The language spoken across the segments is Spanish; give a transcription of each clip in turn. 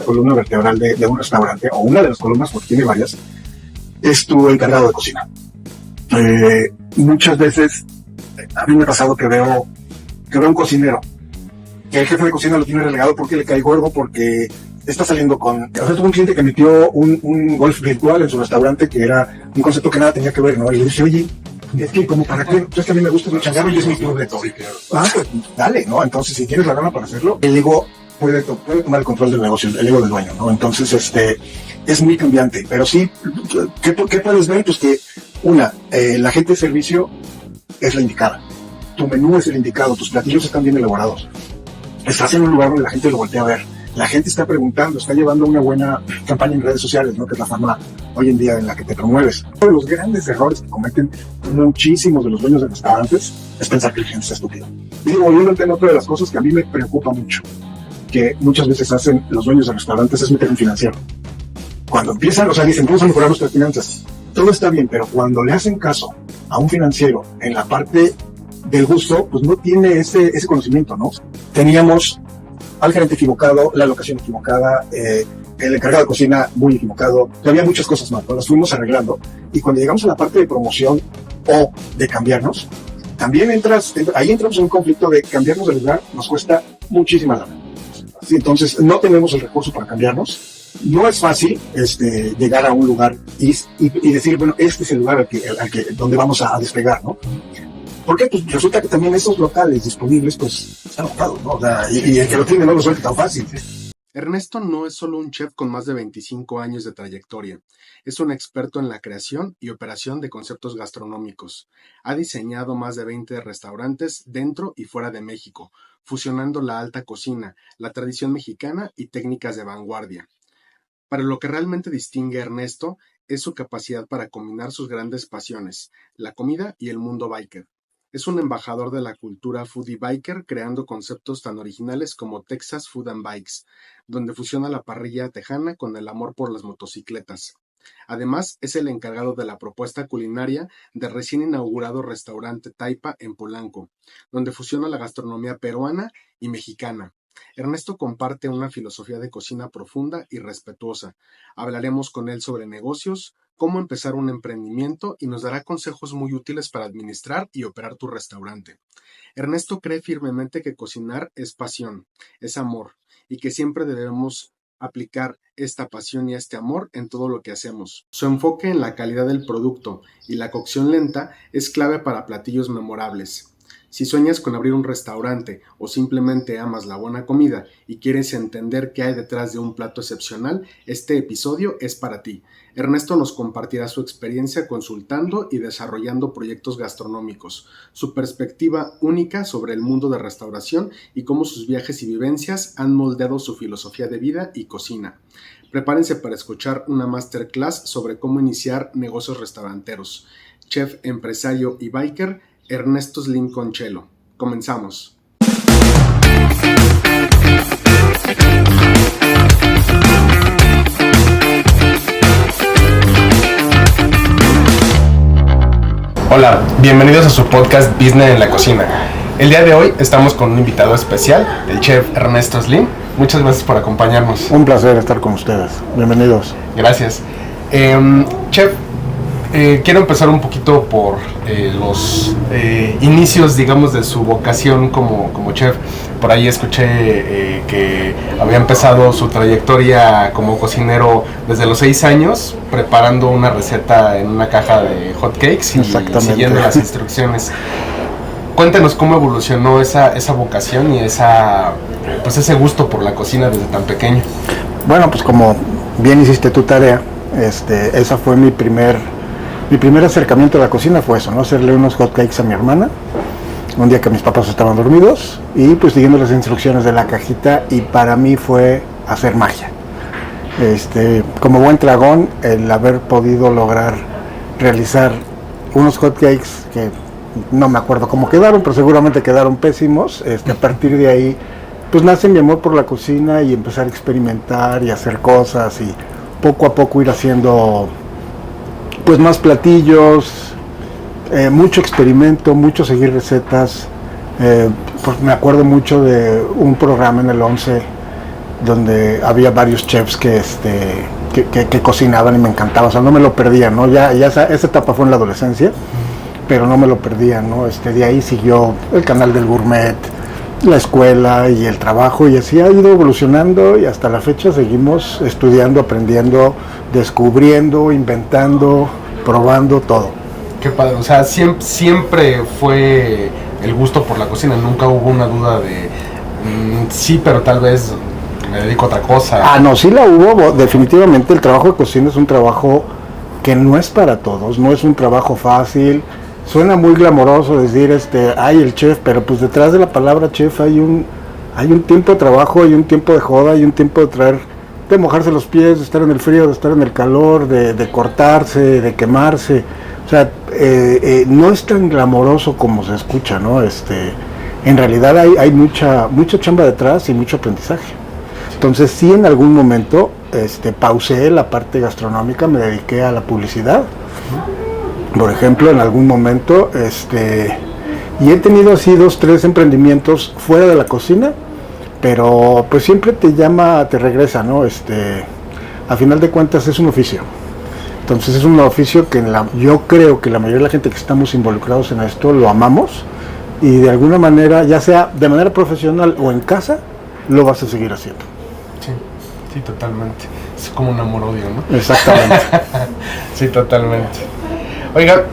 columna vertebral de un restaurante, o una de las columnas, porque tiene varias, es tu encargado de cocina. Muchas veces, a mí me ha pasado que veo un cocinero, que el jefe de cocina lo tiene relegado porque le cae gordo, porque está saliendo con... O sea, tuvo un cliente que metió un golf virtual en su restaurante, que era un concepto que nada tenía que ver, ¿no? Y le dije, oye, es que como para qué, pues es que a mí me gusta mucho changarro y es mi club de todo. Ah, pues dale, ¿no? Entonces, si tienes la gana para hacerlo, el ego puede tomar el control del negocio, el ego del dueño, ¿no? Entonces, es muy cambiante, pero sí, ¿qué puedes ver? Pues que, la gente de servicio es la indicada, tu menú es el indicado, tus platillos están bien elaborados, estás en un lugar donde la gente lo voltea a ver, la gente está preguntando, está llevando una buena campaña en redes sociales, ¿no? Que es la fama hoy en día en la que te promueves. Uno de los grandes errores que cometen muchísimos de los dueños de restaurantes es pensar que la gente es estúpida. Y digo, volviendo al tema, otra de las cosas que a mí me preocupa mucho, que muchas veces hacen los dueños de restaurantes, es meter un financiero. Cuando empiezan, o sea, dicen, vamos a mejorar nuestras finanzas, todo está bien, pero cuando le hacen caso a un financiero en la parte del gusto, pues no tiene ese conocimiento, ¿no? Teníamos al gerente equivocado, la locación equivocada, el encargado de cocina muy equivocado, había muchas cosas mal, pero las fuimos arreglando, y cuando llegamos a la parte de promoción o de cambiarnos, también ahí entramos en un conflicto de cambiarnos de lugar, nos cuesta muchísima lana. Sí, entonces no tenemos el recurso para cambiarnos. No es fácil llegar a un lugar y decir, bueno, este es el lugar donde vamos a despegar, ¿no? Porque pues, resulta que también esos locales disponibles, pues, están ocupados, ¿no? O sea, y el que lo tiene no lo suelta tan fácil. Ernesto no es solo un chef con más de 25 años de trayectoria, es un experto en la creación y operación de conceptos gastronómicos. Ha diseñado más de 20 restaurantes dentro y fuera de México, fusionando la alta cocina, la tradición mexicana y técnicas de vanguardia. Para lo que realmente distingue a Ernesto es su capacidad para combinar sus grandes pasiones, la comida y el mundo biker. Es un embajador de la cultura foodie biker, creando conceptos tan originales como Texas Food and Bikes, donde fusiona la parrilla tejana con el amor por las motocicletas. Además, es el encargado de la propuesta culinaria del recién inaugurado restaurante Taipa en Polanco, donde fusiona la gastronomía peruana y mexicana. Ernesto comparte una filosofía de cocina profunda y respetuosa. Hablaremos con él sobre negocios, cómo empezar un emprendimiento y nos dará consejos muy útiles para administrar y operar tu restaurante. Ernesto cree firmemente que cocinar es pasión, es amor, y que siempre debemos aplicar esta pasión y este amor en todo lo que hacemos. Su enfoque en la calidad del producto y la cocción lenta es clave para platillos memorables. Si sueñas con abrir un restaurante o simplemente amas la buena comida y quieres entender qué hay detrás de un plato excepcional, este episodio es para ti. Ernesto nos compartirá su experiencia consultando y desarrollando proyectos gastronómicos, su perspectiva única sobre el mundo de restauración y cómo sus viajes y vivencias han moldeado su filosofía de vida y cocina. Prepárense para escuchar una masterclass sobre cómo iniciar negocios restauranteros. Chef, empresario y biker, Ernesto Slim Conchelo. Comenzamos. Hola, bienvenidos a su podcast Business en la Cocina. El día de hoy estamos con un invitado especial, el chef Ernesto Slim. Muchas gracias por acompañarnos. Un placer estar con ustedes. Bienvenidos. Gracias. Chef, quiero empezar un poquito por los inicios, digamos, de su vocación como chef. Por ahí escuché que había empezado su trayectoria como cocinero desde los 6 años, preparando una receta en una caja de hot cakes y siguiendo las instrucciones. Cuéntenos cómo evolucionó esa vocación y ese gusto por la cocina desde tan pequeño. Bueno, pues como bien hiciste tu tarea, esa fue mi primer acercamiento a la cocina, fue eso, ¿no? Hacerle unos hot cakes a mi hermana, un día que mis papás estaban dormidos, y pues siguiendo las instrucciones de la cajita, y para mí fue hacer magia. Como buen dragón, el haber podido lograr realizar unos hot cakes que no me acuerdo cómo quedaron, pero seguramente quedaron pésimos. A partir de ahí, pues nace mi amor por la cocina y empezar a experimentar y hacer cosas, y poco a poco ir haciendo pues más platillos, mucho experimento, mucho seguir recetas. Pues me acuerdo mucho de un programa en el 11 donde había varios chefs que cocinaban y me encantaba, o sea, no me lo perdía, ¿no? Ya esa etapa fue en la adolescencia, pero no me lo perdía, ¿no? De ahí siguió el canal del gourmet, la escuela y el trabajo, y así ha ido evolucionando, y hasta la fecha seguimos estudiando, aprendiendo, descubriendo, inventando, probando todo. Qué padre, o sea, siempre fue el gusto por la cocina, nunca hubo una duda de sí, pero tal vez me dedico a otra cosa. No, sí la hubo, definitivamente. El trabajo de cocina es un trabajo que no es para todos, no es un trabajo fácil. Suena muy glamoroso decir el chef, pero pues detrás de la palabra chef hay un tiempo de trabajo, hay un tiempo de joda, hay un tiempo de mojarse los pies, de estar en el frío, de estar en el calor, de cortarse, de quemarse. O sea, no es tan glamoroso como se escucha, ¿no? En realidad hay mucha chamba detrás y mucho aprendizaje. Entonces sí, en algún momento pausé la parte gastronómica, me dediqué a la publicidad. Por ejemplo, en algún momento, y he tenido así 2, 3 emprendimientos fuera de la cocina, pero pues siempre te regresa, ¿no? A final de cuentas es un oficio. Entonces es un oficio que yo creo que la mayoría de la gente que estamos involucrados en esto lo amamos, y de alguna manera, ya sea de manera profesional o en casa, lo vas a seguir haciendo. Sí, totalmente. Es como un amor-odio, ¿no? Exactamente. Sí, totalmente. Oiga,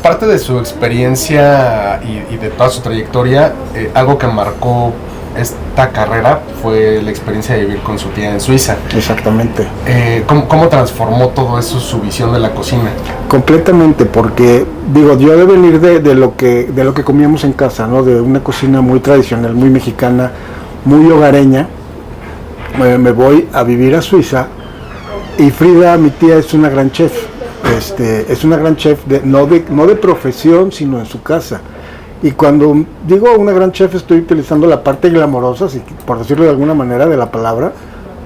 parte de su experiencia y de toda su trayectoria, algo que marcó esta carrera fue la experiencia de vivir con su tía en Suiza. Exactamente. ¿Cómo transformó todo eso su visión de la cocina? Completamente, porque digo, yo de venir de lo que comíamos en casa, ¿no? De una cocina muy tradicional, muy mexicana, muy hogareña, me voy a vivir a Suiza, y Frida, mi tía, es una gran chef. Es una gran chef no de profesión, sino en su casa. Y cuando digo una gran chef, estoy utilizando la parte glamorosa, por decirlo de alguna manera, de la palabra,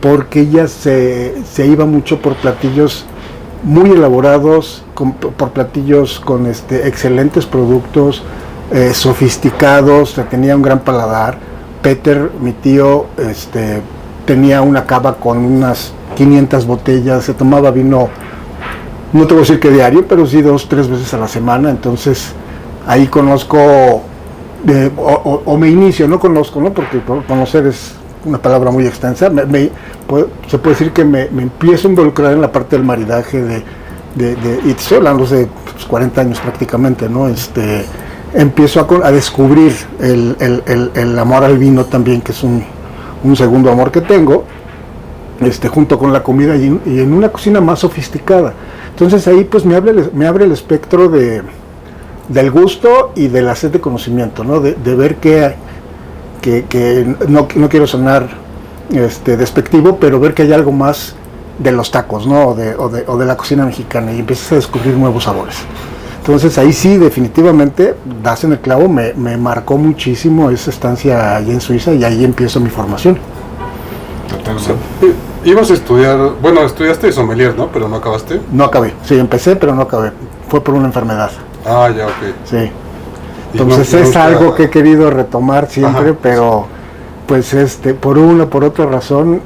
porque ella se iba mucho por platillos muy elaborados, por platillos con excelentes productos, sofisticados. Tenía un gran paladar. Peter, mi tío, tenía una cava con unas 500 botellas, se tomaba vino, no te voy a decir que diario, pero sí 2, 3 veces a la semana. Entonces ahí conozco, o me inicio, no conozco, ¿no? Porque conocer es una palabra muy extensa. Se puede decir que me empiezo a involucrar en la parte del maridaje, y estoy hablando de 40 años prácticamente, ¿no? Empiezo a descubrir el amor al vino también, que es un segundo amor que tengo, junto con la comida, y en una cocina más sofisticada. Entonces ahí pues me abre el espectro del gusto y de la sed de conocimiento, ¿no? De ver que no quiero sonar despectivo, pero ver que hay algo más de los tacos, ¿no? O de la cocina mexicana, y empiezas a descubrir nuevos sabores. Entonces ahí sí, definitivamente, das en el clavo. Me marcó muchísimo esa estancia allí en Suiza, y ahí empiezo mi formación. Ibas a estudiar, estudiaste sommelier, ¿no? Pero no acabaste. No acabé, sí, empecé, pero no acabé. Fue por una enfermedad. Ya, ok. Sí. Entonces es algo que he querido retomar siempre. Ajá. Pero pues por una o por otra razón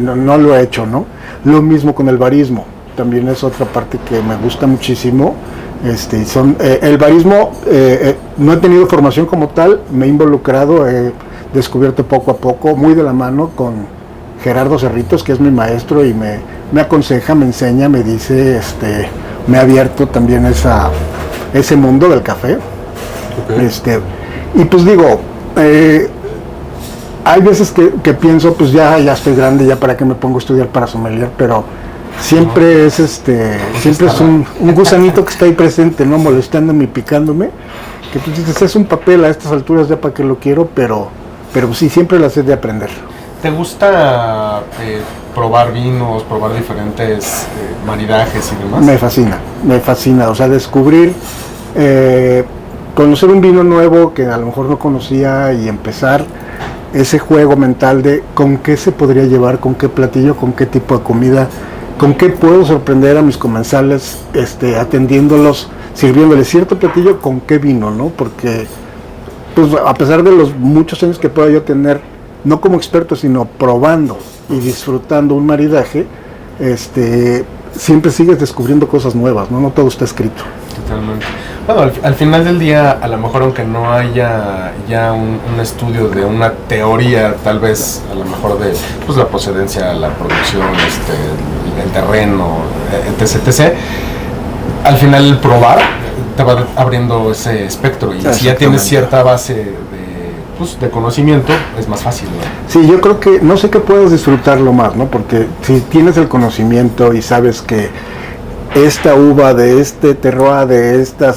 no lo he hecho, ¿no? Lo mismo con el barismo, también es otra parte que me gusta muchísimo. El barismo, no he tenido formación como tal, me he involucrado, he descubierto poco a poco, muy de la mano con Gerardo Cerritos, que es mi maestro, y me aconseja, me enseña, me dice, me ha abierto también ese mundo del café. Okay. Y pues digo, hay veces que pienso, pues ya estoy grande, ya para qué me pongo a estudiar para sommelier, pero siempre es siempre es un gusanito que está ahí presente, ¿no? Molestándome y picándome, que tú dices, es un papel a estas alturas, ya para qué lo quiero, pero sí, siempre la sed de aprender. ¿Te gusta probar vinos, probar diferentes maridajes y demás? Me fascina, o sea, descubrir, conocer un vino nuevo que a lo mejor no conocía, y empezar ese juego mental de con qué se podría llevar, con qué platillo, con qué tipo de comida, con qué puedo sorprender a mis comensales, atendiéndolos, sirviéndoles cierto platillo, con qué vino, ¿no? Porque pues a pesar de los muchos años que pueda yo tener no como experto, sino probando y disfrutando un maridaje, siempre sigues descubriendo cosas nuevas, ¿no? No todo está escrito. Totalmente. Bueno, al final del día, a lo mejor aunque no haya ya un estudio de una teoría, tal vez a lo mejor de pues, la procedencia, la producción, el terreno, etc. Al final el probar te va abriendo ese espectro y si ya tienes cierta base de conocimiento, es más fácil, ¿no? Sí, yo creo que no sé qué puedes disfrutarlo más, ¿no? Porque si tienes el conocimiento y sabes que esta uva de este terroir, de esta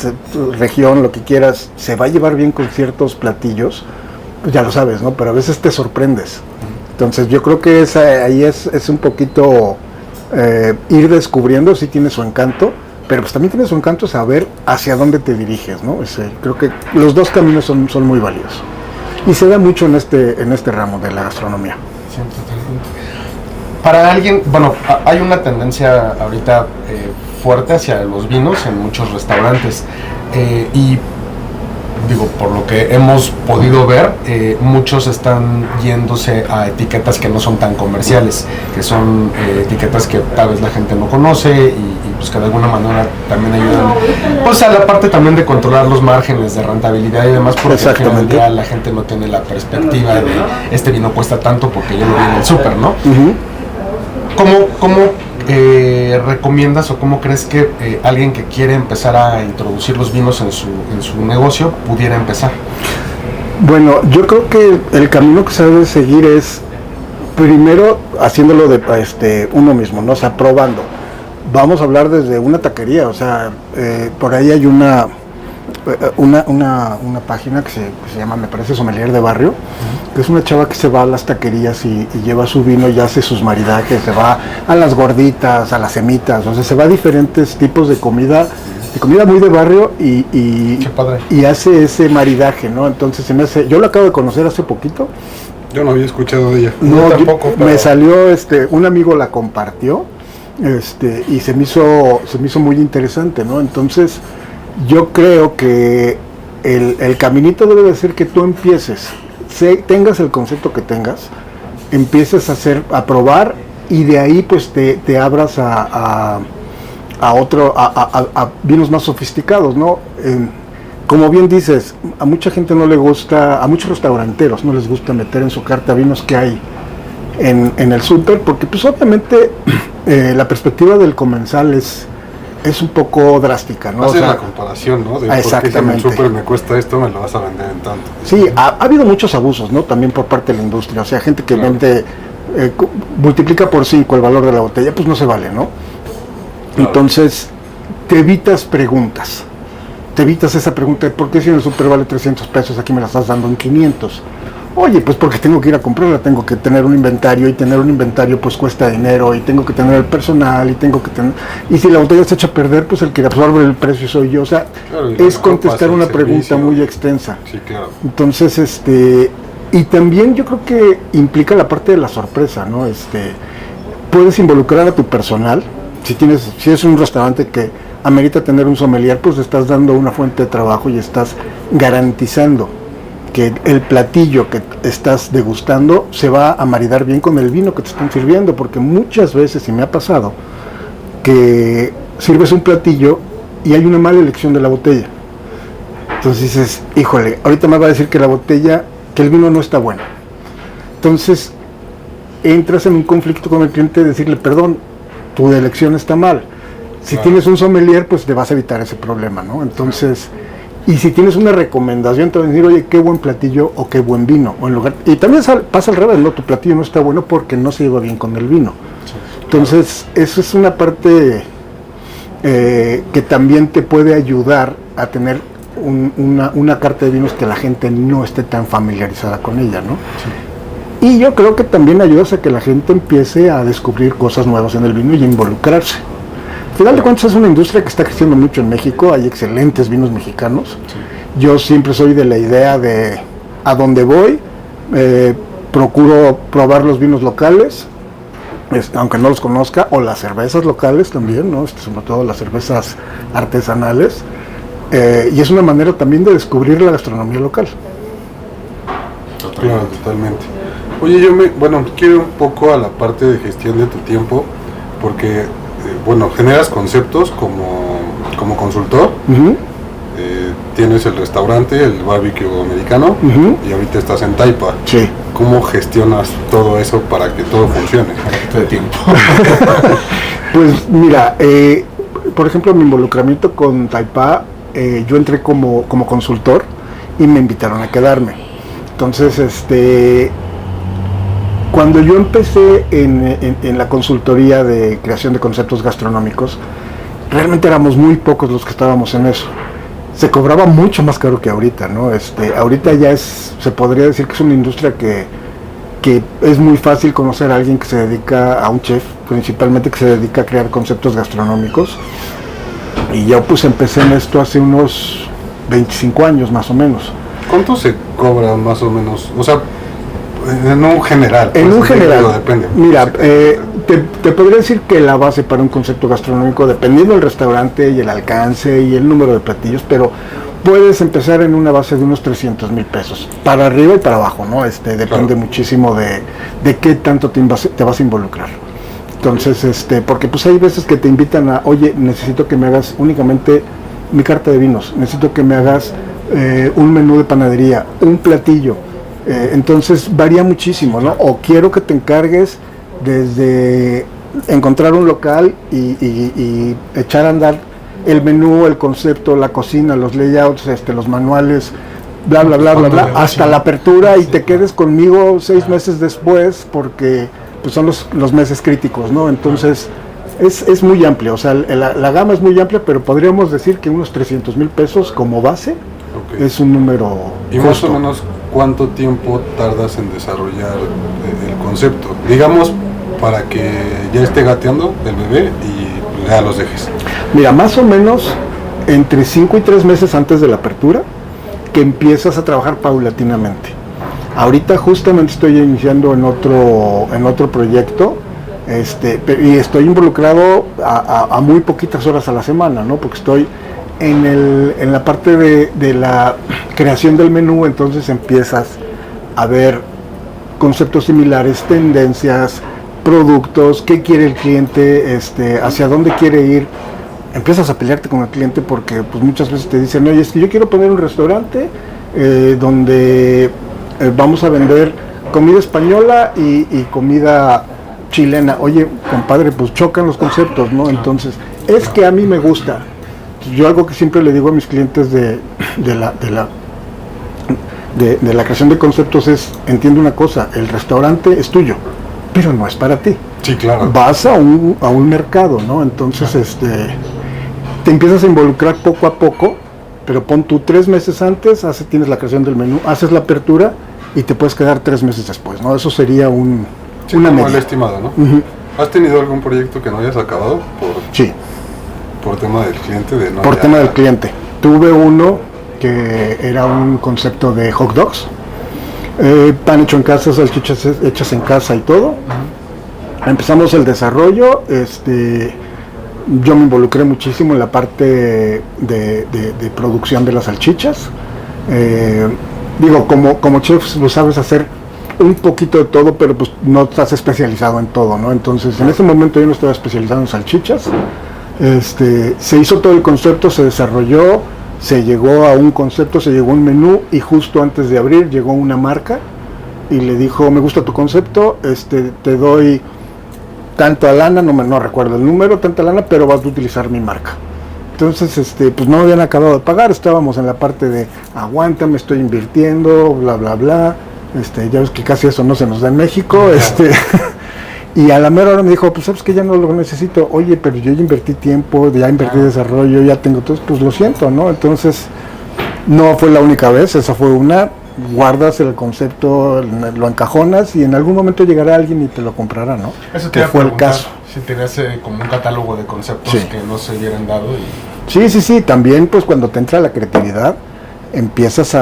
región, lo que quieras, se va a llevar bien con ciertos platillos, pues ya lo sabes, ¿no? Pero a veces te sorprendes. Entonces yo creo que ahí es un poquito ir descubriendo, sí tiene su encanto, pero pues también tiene su encanto saber hacia dónde te diriges, ¿no? Creo que los dos caminos son muy valiosos. Y se da mucho en este ramo de la gastronomía. Sí, totalmente. Para alguien, bueno, hay una tendencia ahorita fuerte hacia los vinos en muchos restaurantes y digo, por lo que hemos podido ver, muchos están yéndose a etiquetas que no son tan comerciales, que son etiquetas que tal vez la gente no conoce y pues que de alguna manera también ayudan pues a la parte también de controlar los márgenes de rentabilidad y demás, porque al final del día la gente no tiene la perspectiva de este vino cuesta tanto porque yo lo vi en el súper, ¿no? Uh-huh. ¿Cómo recomiendas o cómo crees que alguien que quiere empezar a introducir los vinos en su negocio pudiera empezar? Bueno, yo creo que el camino que se debe seguir es primero haciéndolo de uno mismo, ¿no? O sea, probando. Vamos a hablar desde una taquería, o sea, por ahí hay una página que se llama, me parece, Sommelier de Barrio, que es una chava que se va a las taquerías y lleva su vino y hace sus maridajes, se va a las gorditas, a las semitas, o sea, se va a diferentes tipos de comida muy de barrio y hace ese maridaje, ¿no? Entonces yo lo acabo de conocer hace poquito. Yo no había escuchado de ella. No, tampoco. Me salió, un amigo la compartió, y se me hizo muy interesante, ¿no? Entonces, yo creo que el caminito debe de ser que tú empieces, tengas el concepto que tengas, empieces a probar y de ahí pues te abras a vinos más sofisticados, ¿no? Como bien dices, a mucha gente no le gusta, a muchos restauranteros no les gusta meter en su carta vinos que hay en el súper, porque pues obviamente la perspectiva del comensal es un poco drástica, ¿no? Hacer la comparación, ¿no? De exactamente. Porque si en el súper me cuesta esto, me lo vas a vender en tanto. Sí, ha habido muchos abusos, ¿no? También por parte de la industria, o sea, gente que vende, multiplica por 5 el valor de la botella, pues no se vale, ¿no? Claro. Entonces, te evitas preguntas. Te evitas esa pregunta de ¿por qué si en el súper vale 300 pesos, aquí me la estás dando en 500? Oye, pues porque tengo que ir a comprarla, tengo que tener un inventario, y tener un inventario pues cuesta dinero, y tengo que tener el personal, y si la botella se echa a perder, pues el que absorbe el precio soy yo. O sea, claro, es contestar una pregunta muy extensa. Sí, claro. Entonces, y también yo creo que implica la parte de la sorpresa, ¿no? Puedes involucrar a tu personal. Si es un restaurante que amerita tener un sommelier, pues estás dando una fuente de trabajo y estás garantizando que el platillo que estás degustando se va a maridar bien con el vino que te están sirviendo, porque muchas veces, y me ha pasado, que sirves un platillo y hay una mala elección de la botella. Entonces dices, híjole, ahorita me va a decir que el vino no está bueno. Entonces entras en un conflicto con el cliente de decirle, perdón, tu elección está mal. Si tienes un sommelier, pues te vas a evitar ese problema, ¿no? Entonces, y si tienes una recomendación, te van a decir, oye, qué buen platillo o qué buen vino. Y también pasa al revés, ¿no? Tu platillo no está bueno porque no se lleva bien con el vino. Entonces, eso es una parte que también te puede ayudar a tener una carta de vinos que la gente no esté tan familiarizada con ella, ¿no? Sí. Y yo creo que también ayudas a que la gente empiece a descubrir cosas nuevas en el vino y a involucrarse. Al final de cuentas es una industria que está creciendo mucho en México, hay excelentes vinos mexicanos. Sí. Yo siempre soy de la idea de a donde voy, procuro probar los vinos locales, aunque no los conozca, o las cervezas locales también, ¿no? Sobre todo las cervezas artesanales, y es una manera también de descubrir la gastronomía local. Claro, totalmente. Oye, bueno, quiero ir un poco a la parte de gestión de tu tiempo, porque, bueno, generas conceptos como consultor. Uh-huh. Tienes el restaurante, el barbecue americano, Uh-huh. y ahorita estás en Taipa. Sí. ¿Cómo gestionas todo eso para que todo funcione? De tiempo. Pues mira, por ejemplo, mi involucramiento con Taipa, yo entré como consultor y me invitaron a quedarme. Entonces, cuando yo empecé en la consultoría de creación de conceptos gastronómicos, realmente éramos muy pocos los que estábamos en eso. Se cobraba mucho más caro que ahorita, ¿no? Ahorita ya se podría decir que es una industria que es muy fácil conocer a alguien que se dedica, a un chef principalmente, que se dedica a crear conceptos gastronómicos. Y yo pues empecé en esto hace unos 25 años más o menos. ¿Cuánto se cobra más o menos? O sea, en un general. En un general, depende. mira, te podría decir que la base para un concepto gastronómico, dependiendo del restaurante y el alcance y el número de platillos, puedes empezar en una base de unos 300,000 pesos, para arriba y para abajo, ¿no? Depende Claro. muchísimo de qué tanto te vas a involucrar. Entonces, porque pues hay veces que te invitan a, oye, necesito que me hagas únicamente mi carta de vinos, necesito que me hagas un menú de panadería, un platillo. Entonces varía muchísimo, ¿no? O quiero que te encargues desde encontrar un local y echar a andar el menú, el concepto, la cocina, los layouts, los manuales, bla, bla, bla, bla, bla, hasta la apertura y te quedes conmigo 6 meses después porque pues son los meses críticos, ¿no? Entonces es muy amplio, o sea, la gama es muy amplia, pero podríamos decir que unos 300,000 pesos como base Okay. es un número ¿Y justo. más o menos cuánto tiempo tardas en desarrollar el concepto? Digamos, para que ya esté gateando el bebé y ya los dejes. Mira, más o menos entre 5 y 3 meses antes de la apertura, que empiezas a trabajar paulatinamente. Ahorita justamente estoy iniciando en otro proyecto, y estoy involucrado a muy poquitas horas a la semana, ¿no? Porque estoy en la parte de la creación del menú, entonces empiezas a ver conceptos similares, tendencias, productos, qué quiere el cliente, hacia dónde quiere ir. Empiezas a pelearte con el cliente porque pues muchas veces te dicen, oye, es que yo quiero poner un restaurante donde vamos a vender comida española y comida chilena. Oye, compadre, pues chocan los conceptos, ¿no? Entonces, es que a mí me gusta. Yo algo que siempre le digo a mis clientes de la creación de conceptos es, entiende una cosa, el restaurante es tuyo, pero no es para ti. Sí, claro. Vas a un mercado, ¿no? Entonces, te empiezas a involucrar poco a poco, pero pon tú 3 meses antes, tienes la creación del menú, haces la apertura y te puedes quedar 3 meses después, ¿no? Eso sería una Como el media. estimado, ¿no? Uh-huh. ¿Has tenido algún proyecto que no hayas acabado Sí, por tema del cliente? por tema del cliente. Tuve uno que era un concepto de hot dogs, pan hecho en casa, salchichas hechas en casa y todo. Empezamos el desarrollo, yo me involucré muchísimo en la parte de producción de las salchichas. Digo, como chef lo sabes hacer un poquito de todo, pero pues no estás especializado en todo, ¿no? Entonces, en ese momento yo no estaba especializado en salchichas. Se hizo todo el concepto, se desarrolló, se llegó a un concepto, se llegó a un menú y justo antes de abrir llegó una marca y le dijo, me gusta tu concepto, te doy tanta lana, no recuerdo el número, tanta lana, pero vas a utilizar mi marca. Entonces, pues no habían acabado de pagar, estábamos en la parte de aguanta, me estoy invirtiendo, bla, bla, bla. Ya ves que casi eso no se nos da en México, y a la mera hora me dijo, pues sabes que ya no lo necesito. Oye, pero yo ya invertí tiempo, ya invertí desarrollo, ya tengo todo, pues lo siento, ¿no? Entonces, no fue la única vez, esa fue una, guardas el concepto, lo encajonas y en algún momento llegará alguien y te lo comprará, ¿no? Eso te Que iba a fue el preguntar, caso. si tenías como un catálogo de conceptos Sí. que no se hubieran dado. Sí, también pues cuando te entra la creatividad, empiezas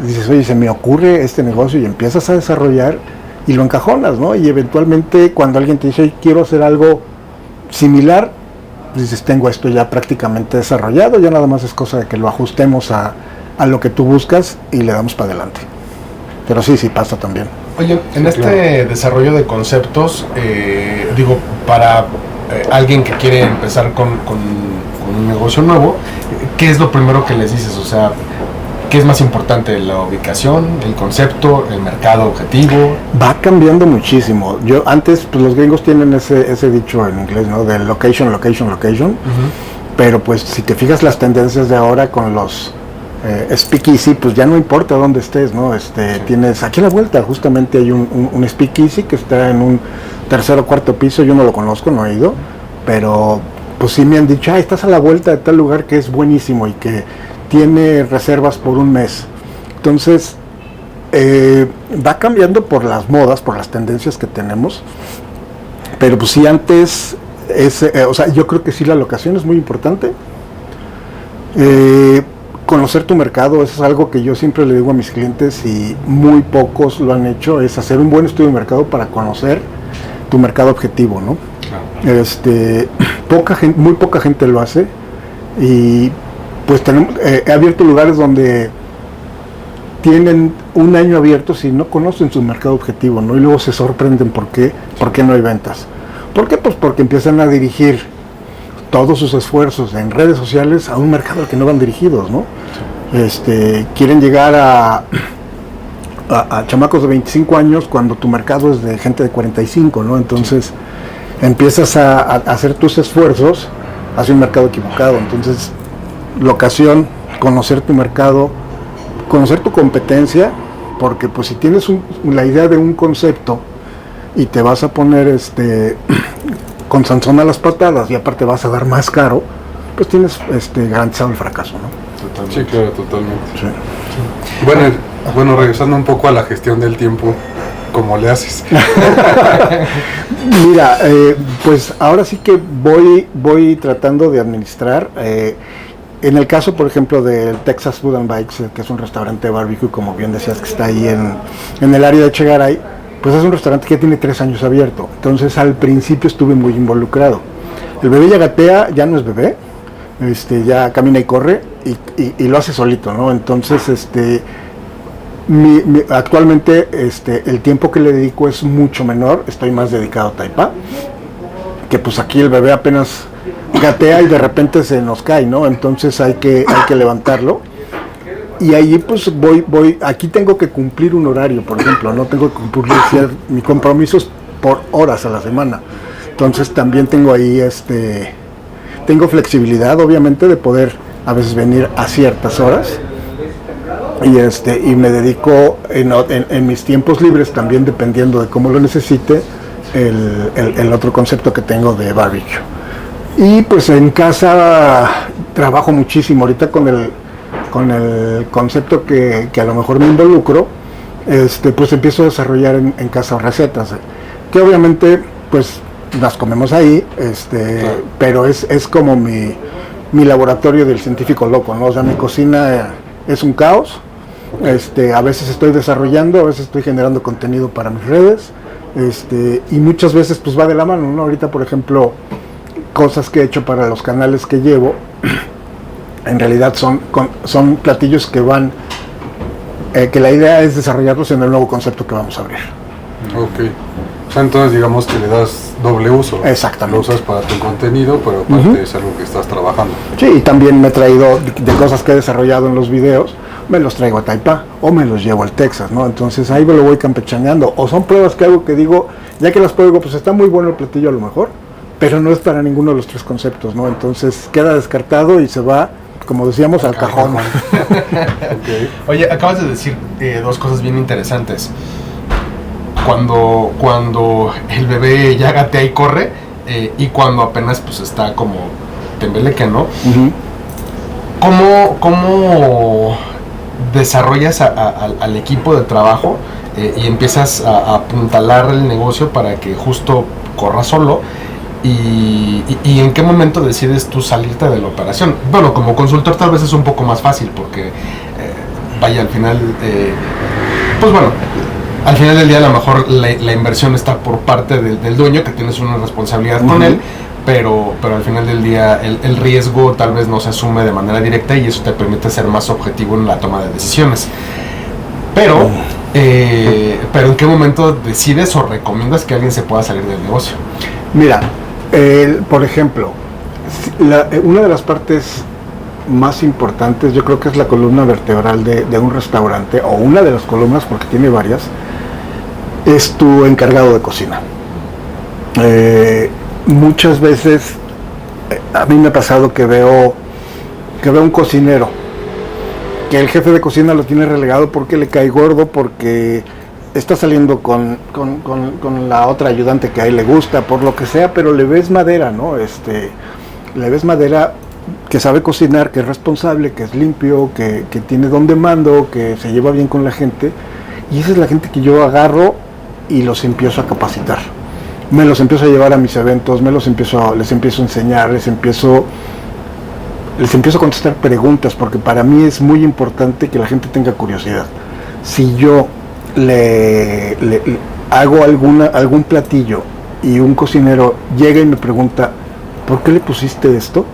dices, oye, se me ocurre este negocio y empiezas a desarrollar y lo encajonas, ¿no? Y eventualmente cuando alguien te dice, oye, quiero hacer algo similar, dices, tengo esto ya prácticamente desarrollado, ya nada más es cosa de que lo ajustemos a lo que tú buscas y le damos para adelante. Pero sí pasa también. Oye, en Sí, este claro. desarrollo de conceptos, digo, para alguien que quiere empezar con un negocio nuevo, ¿qué es lo primero que les dices? O sea, ¿qué es más importante? ¿La ubicación, el concepto, el mercado objetivo? Va cambiando muchísimo. Yo antes, pues los gringos tienen ese dicho en inglés, ¿no? De location, location, location. Uh-huh. Pero pues si te fijas las tendencias de ahora con los speakeasy, pues ya no importa dónde estés, ¿no? Tienes aquí a la vuelta, justamente hay un speakeasy que está en un tercer o cuarto piso. Yo no lo conozco, no he ido, pero pues sí me han dicho, estás a la vuelta de tal lugar que es buenísimo y que tiene reservas por un mes. Entonces va cambiando por las modas, por las tendencias que tenemos, pero pues sí antes o sea, yo creo que sí la locación es muy importante. Conocer tu mercado, eso es algo que yo siempre le digo a mis clientes y muy pocos lo han hecho, es hacer un buen estudio de mercado para conocer tu mercado objetivo, ¿no? Claro. Muy poca gente lo hace y pues he abierto lugares donde tienen un año abiertos y no conocen su mercado objetivo, ¿no? Y luego se sorprenden por qué no hay ventas. ¿Por qué? Pues porque empiezan a dirigir todos sus esfuerzos en redes sociales a un mercado al que no van dirigidos, ¿no? Quieren llegar a chamacos de 25 años cuando tu mercado es de gente de 45, ¿no? Entonces empiezas a hacer tus esfuerzos hacia un mercado equivocado. Entonces, locación, conocer tu mercado, conocer tu competencia, porque pues si tienes la idea de un concepto y te vas a poner con Sansón a las patadas y aparte vas a dar más caro, pues tienes garantizado el fracaso, ¿no? Totalmente. Sí, claro, totalmente. Sí. Bueno, regresando un poco a la gestión del tiempo, ¿cómo le haces? Mira, pues ahora sí que voy tratando de administrar. En el caso, por ejemplo, del Texas Food and Bikes, que es un restaurante de barbecue, como bien decías, que está ahí en el área de Chegaray, pues es un restaurante que tiene 3 años abierto. Entonces al principio estuve muy involucrado. El bebé ya gatea, ya no es bebé, ya camina y corre y lo hace solito, ¿no? Entonces actualmente el tiempo que le dedico es mucho menor, estoy más dedicado a Taipá, que pues aquí el bebé apenas gatea y de repente se nos cae, ¿no? Entonces hay que levantarlo. Y allí pues voy, aquí tengo que cumplir un horario, por ejemplo, no tengo que cumplir mi compromiso es por horas a la semana. Entonces también tengo ahí tengo flexibilidad, obviamente, de poder a veces venir a ciertas horas. Y me dedico en mis tiempos libres, también dependiendo de cómo lo necesite, el otro concepto que tengo de barbecue. Y pues en casa trabajo muchísimo, ahorita con el concepto que a lo mejor me involucro, pues empiezo a desarrollar en casa recetas, que obviamente pues las comemos ahí, Claro. pero es como mi laboratorio del científico loco, ¿no? O sea, mi cocina es un caos. A veces estoy desarrollando, a veces estoy generando contenido para mis redes, y muchas veces pues va de la mano, ¿no? Ahorita, por ejemplo, cosas que he hecho para los canales que llevo, en realidad son platillos que van, que la idea es desarrollarlos en el nuevo concepto que vamos a abrir. Ok. O sea, entonces digamos que le das doble uso. Exactamente. Lo usas para tu contenido, pero aparte es algo que estás trabajando. Sí, y también me he traído de cosas que he desarrollado en los videos, me los traigo a Taipá o me los llevo al Texas, ¿no? Entonces ahí me lo voy campechaneando. O son pruebas que hago que digo, ya que las pruebo, pues está muy bueno el platillo a lo mejor, pero no es para ninguno de los 3 conceptos, ¿no? Entonces queda descartado y se va, como decíamos, al cajón. Okay. Oye, acabas de decir 2 cosas bien interesantes. Cuando el bebé ya gatea y corre, y cuando apenas pues está como tembeleque, ¿no? Uh-huh. ¿Cómo desarrollas al equipo de trabajo y empiezas a apuntalar el negocio para que justo corra solo? ¿Y en qué momento decides tú salirte de la operación? Bueno, como consultor tal vez es un poco más fácil porque, vaya, al final, pues bueno, al final del día a lo mejor la inversión está por parte del dueño, que tienes una responsabilidad con él, pero al final del día el riesgo tal vez no se asume de manera directa y eso te permite ser más objetivo en la toma de decisiones. Pero Pero ¿en qué momento decides o recomiendas que alguien se pueda salir del negocio? Mira, por ejemplo, una de las partes más importantes, yo creo que es la columna vertebral de un restaurante, o una de las columnas, porque tiene varias, es tu encargado de cocina. Muchas veces a mí me ha pasado que veo un cocinero que el jefe de cocina lo tiene relegado porque le cae gordo, porque está saliendo con la otra ayudante que a él le gusta, por lo que sea, pero le ves madera, ¿no? Le ves madera, que sabe cocinar, que es responsable, que es limpio, que tiene don de mando, que se lleva bien con la gente, y esa es la gente que yo agarro y los empiezo a capacitar. Me los empiezo a llevar a mis eventos, les empiezo a enseñar, les empiezo a contestar preguntas, porque para mí es muy importante que la gente tenga curiosidad. Si yo le hago algún platillo y un cocinero llega y me pregunta, ¿por qué le pusiste esto?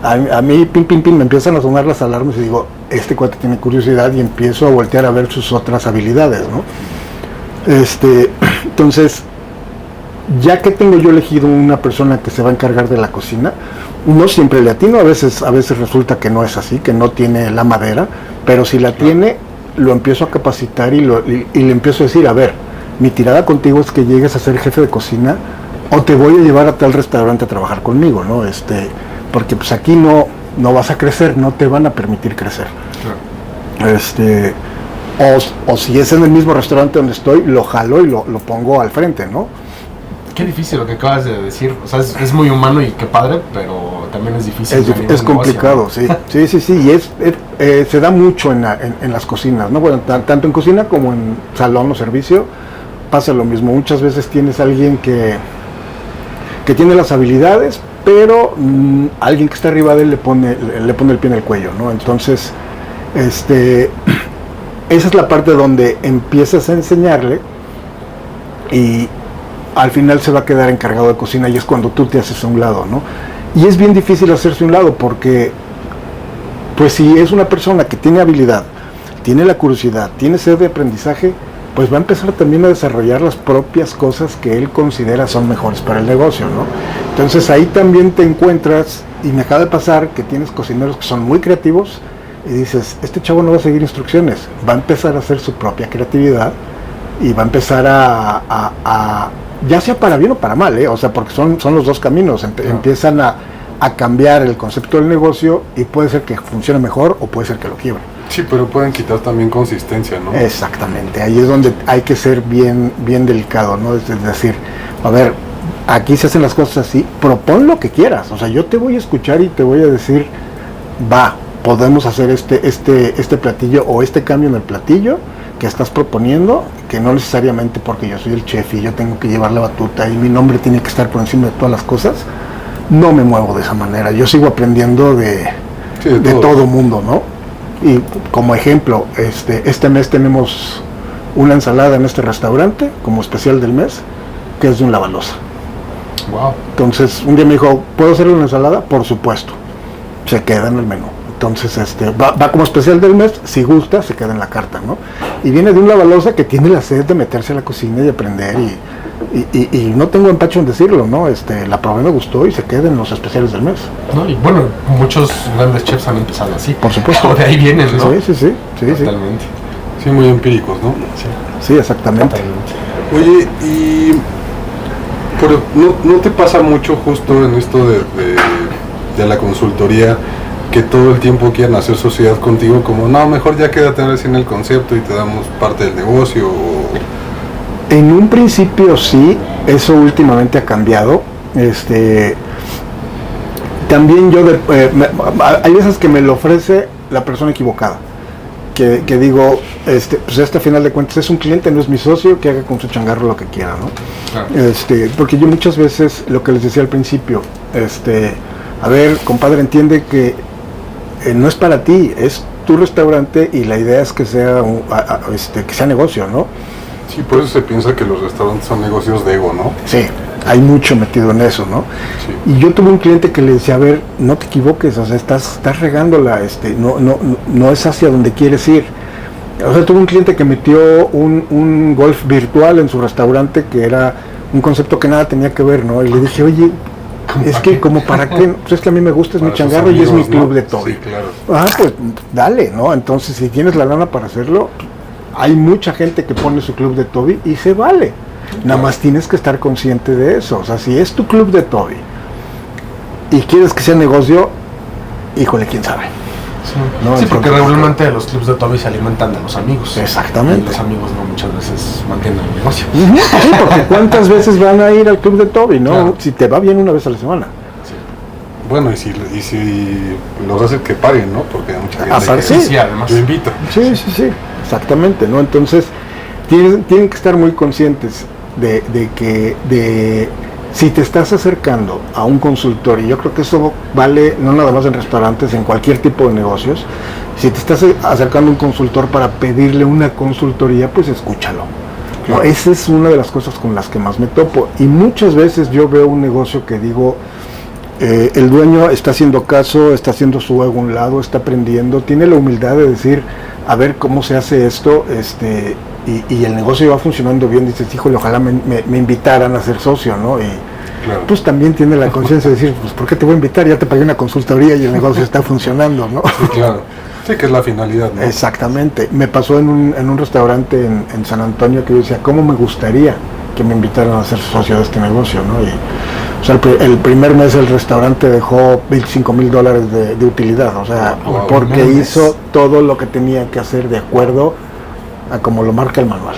A mí, pim, me empiezan a sonar las alarmas y digo, este cuate tiene curiosidad, y empiezo a voltear a ver sus otras habilidades, ¿no? Entonces, ya que tengo yo elegido una persona que se va a encargar de la cocina, no siempre le atino, a veces resulta que no es así, que no tiene la madera, pero si la tiene, lo empiezo a capacitar y le empiezo a decir, a ver, mi tirada contigo es que llegues a ser jefe de cocina, o te voy a llevar a tal restaurante a trabajar conmigo, ¿no? Porque pues aquí no vas a crecer, no te van a permitir crecer. Claro. O si es en el mismo restaurante donde estoy, lo jalo y lo pongo al frente, ¿no? Qué difícil lo que acabas de decir. O sea, es muy humano y qué padre, pero también es difícil. Es complicado, negocio, ¿no? Sí. Y se da mucho en las cocinas, ¿no? Bueno, tanto en cocina como en salón o servicio pasa lo mismo. Muchas veces tienes a alguien que tiene las habilidades, pero alguien que está arriba de él le pone el pie en el cuello, ¿no? Entonces, esa es la parte donde empiezas a enseñarle, y al final se va a quedar encargado de cocina, y es cuando tú te haces a un lado, ¿no? Y es bien difícil hacerse a un lado, porque pues si es una persona que tiene habilidad, tiene la curiosidad, tiene sed de aprendizaje, pues va a empezar también a desarrollar las propias cosas que él considera son mejores para el negocio, ¿no? Entonces ahí también te encuentras, y me acaba de pasar, que tienes cocineros que son muy creativos, y dices, este chavo no va a seguir instrucciones, va a empezar a hacer su propia creatividad, y va a empezar a ya sea para bien o para mal, o sea, porque son los dos caminos. Empiezan a cambiar el concepto del negocio, y puede ser que funcione mejor o puede ser que lo quiebre. Sí, pero pueden quitar también consistencia, ¿no? Exactamente, ahí es donde hay que ser bien delicado, ¿no? Es decir, a ver, aquí se hacen las cosas así, propon lo que quieras, o sea, yo te voy a escuchar y te voy a decir, va, podemos hacer este platillo o este cambio en el platillo que estás proponiendo, que no necesariamente porque yo soy el chef y yo tengo que llevar la batuta y mi nombre tiene que estar por encima de todas las cosas. No me muevo de esa manera, yo sigo aprendiendo de todo mundo, ¿no? Y como ejemplo, este mes tenemos una ensalada en este restaurante como especial del mes, que es de un lavaloza. Wow. Entonces un día me dijo, ¿puedo hacerle una ensalada? Por supuesto, se queda en el menú. Entonces va como especial del mes, si gusta se queda en la carta, ¿no? Y viene de un lavaloza que tiene la sed de meterse a la cocina y aprender, y no tengo empacho en decirlo, ¿no? La probé, me gustó y se queda en los especiales del mes. No, y bueno, muchos grandes chefs han empezado así. Por supuesto. O de ahí vienen, ¿no? Sí. Totalmente. Sí, muy empíricos, ¿no? Sí, exactamente. Totalmente. Oye, pero ¿no te pasa mucho justo en esto de la consultoría, que todo el tiempo quieran hacer sociedad contigo, como no, mejor ya quédate ahora sí en el concepto y te damos parte del negocio? En un principio sí, eso últimamente ha cambiado. También hay veces que me lo ofrece la persona equivocada, que digo, pues a final de cuentas es un cliente, no es mi socio, que haga con su changarro lo que quiera, ¿no? Claro. Porque yo muchas veces, lo que les decía al principio, a ver, compadre, entiende que no es para ti, es tu restaurante y la idea es que sea que sea negocio, ¿no? Sí, por eso se piensa que los restaurantes son negocios de ego, ¿no? Sí, hay mucho metido en eso, ¿no? Sí. Y yo tuve un cliente que le decía, a ver, no te equivoques, o sea, estás regándola, no es hacia donde quieres ir. O sea, tuve un cliente que metió un golf virtual en su restaurante que era un concepto que nada tenía que ver, ¿no? Y le dije, oye, es que como para qué, pues es que a mí me gusta, es Para mi sus changarro y es mi amigos, club ¿no? de Toby. Sí, claro. Pues dale, ¿no? Entonces, si tienes la lana para hacerlo, hay mucha gente que pone su club de Toby y se vale. Nada más tienes que estar consciente de eso. O sea, si es tu club de Toby y quieres que sea negocio, híjole, quién sabe. Sí, No, sí, porque entonces, regularmente los clubs de Toby se alimentan de los amigos. Exactamente. Y los amigos no muchas veces mantienen el negocio. Ujú, sí, porque cuántas veces van a ir al club de Toby, ¿no? Claro. Si te va bien una vez a la semana. Bueno, y si los haces que paguen, ¿no? Porque hay mucha gente Aparte, que Sí, además. yo invito. Sí, exactamente, ¿no? Entonces, tienen que estar muy conscientes de si te estás acercando a un consultor, y yo creo que eso vale no nada más en restaurantes, en cualquier tipo de negocios, si te estás acercando a un consultor para pedirle una consultoría, pues escúchalo. ¿No? Claro. Esa es una de las cosas con las que más me topo. Y muchas veces yo veo un negocio que digo, el dueño está haciendo caso, está haciendo su ego a un lado, está aprendiendo, tiene la humildad de decir, a ver cómo se hace esto, y el negocio va funcionando bien, dices, híjole, ojalá me invitaran a ser socio, ¿no? Y Claro. pues también tiene la conciencia de decir, pues ¿por qué te voy a invitar? Ya te pagué una consultoría y el negocio está funcionando, ¿no? Sí, claro. Sí, que es la finalidad, ¿no? Exactamente. Me pasó en un restaurante en San Antonio que yo decía, ¿cómo me gustaría que me invitaran a ser socio de este negocio, ¿no? Y, o sea, el primer mes el restaurante dejó $25,000 de utilidad, o sea, Wow, porque primer mes. hizo todo lo que tenía que hacer de acuerdo a como lo marca el manual.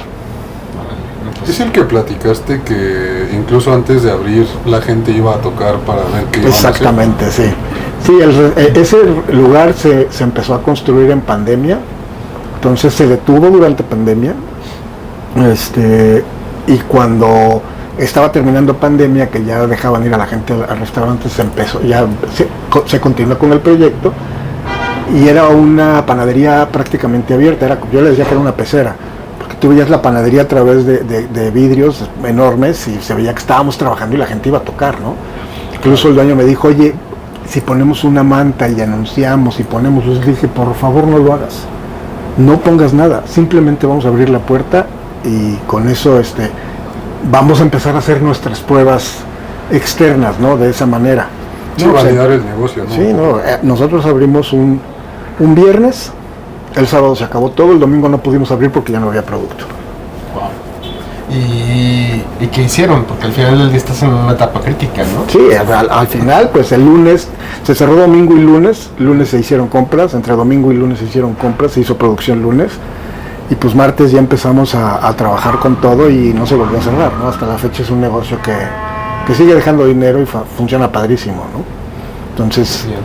Es el que platicaste que incluso antes de abrir la gente iba a tocar para ver qué iban a hacer. Exactamente, sí. Sí, ese lugar se empezó a construir en pandemia, entonces se detuvo durante pandemia, y cuando estaba terminando pandemia, que ya dejaban ir a la gente al restaurante, se continuó con el proyecto, y era una panadería prácticamente abierta, yo le decía que era una pecera, porque tú veías la panadería a través de vidrios enormes y se veía que estábamos trabajando y la gente iba a tocar, ¿no? Incluso el dueño me dijo, oye, si ponemos una manta y anunciamos y ponemos luz, dije, por favor no lo hagas, no pongas nada, simplemente vamos a abrir la puerta y con eso vamos a empezar a hacer nuestras pruebas externas, ¿no? De esa manera. Sí, No, o sea, validar el negocio, ¿no? sí, no, nosotros abrimos un viernes, el sábado se acabó todo, el domingo no pudimos abrir porque ya no había producto. ¿Y qué hicieron? Porque al final del día estás en una etapa crítica, ¿no? Sí, al final, pues el lunes, se cerró domingo y lunes se hicieron compras, entre domingo y lunes se hicieron compras, se hizo producción lunes, y pues martes ya empezamos a trabajar con todo y no se volvió a cerrar, ¿no? Hasta la fecha es un negocio que sigue dejando dinero y funciona padrísimo, ¿no? Entonces, Bien.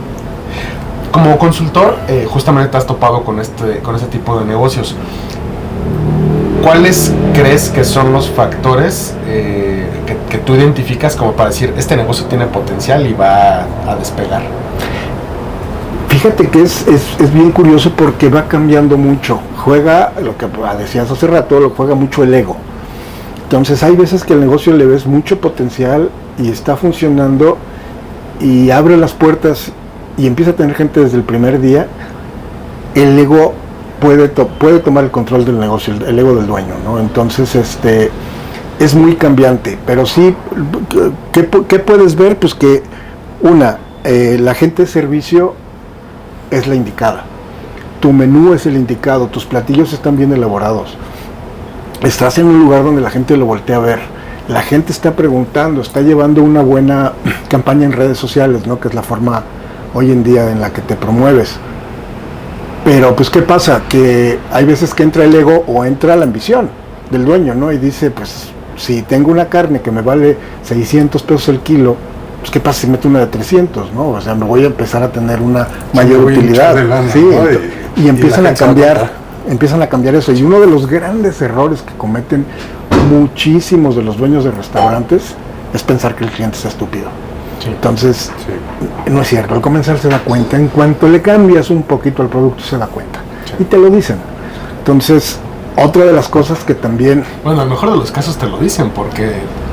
Como consultor, justamente te has topado con ese tipo de negocios. ¿Cuáles crees que son los factores que tú identificas como para decir, este negocio tiene potencial y va a despegar? fíjate que es bien curioso porque va cambiando mucho. Juega, lo que decías hace rato, lo juega mucho el ego. Entonces hay veces que el negocio le ves mucho potencial y está funcionando y abre las puertas y empieza a tener gente desde el primer día. El ego puede tomar el control del negocio, el ego del dueño, ¿no? Entonces es muy cambiante, pero sí, ¿qué puedes ver? Pues que la gente de servicio es la indicada, tu menú es el indicado, tus platillos están bien elaborados, estás en un lugar donde la gente lo voltea a ver, la gente está preguntando, está llevando una buena campaña en redes sociales, ¿no? Que es la forma hoy en día en la que te promueves. Pero pues ¿qué pasa? Que hay veces que entra el ego o entra la ambición del dueño, ¿no? Y dice, pues si tengo una carne que me vale 600 pesos el kilo, pues ¿qué pasa si meto una de 300, ¿no? O sea, me voy a empezar a tener una mayor utilidad. Lana, sí, ¿no? y empiezan la a gente se va cambiar, empiezan a cambiar eso. Y uno de los grandes errores que cometen muchísimos de los dueños de restaurantes es pensar que el cliente es estúpido. Sí. Entonces, Sí. no es cierto, al comenzar se da cuenta, en cuanto le cambias un poquito al producto se da cuenta, Sí. y te lo dicen. Entonces, otra de las cosas que también... Bueno, en el mejor de los casos te lo dicen, porque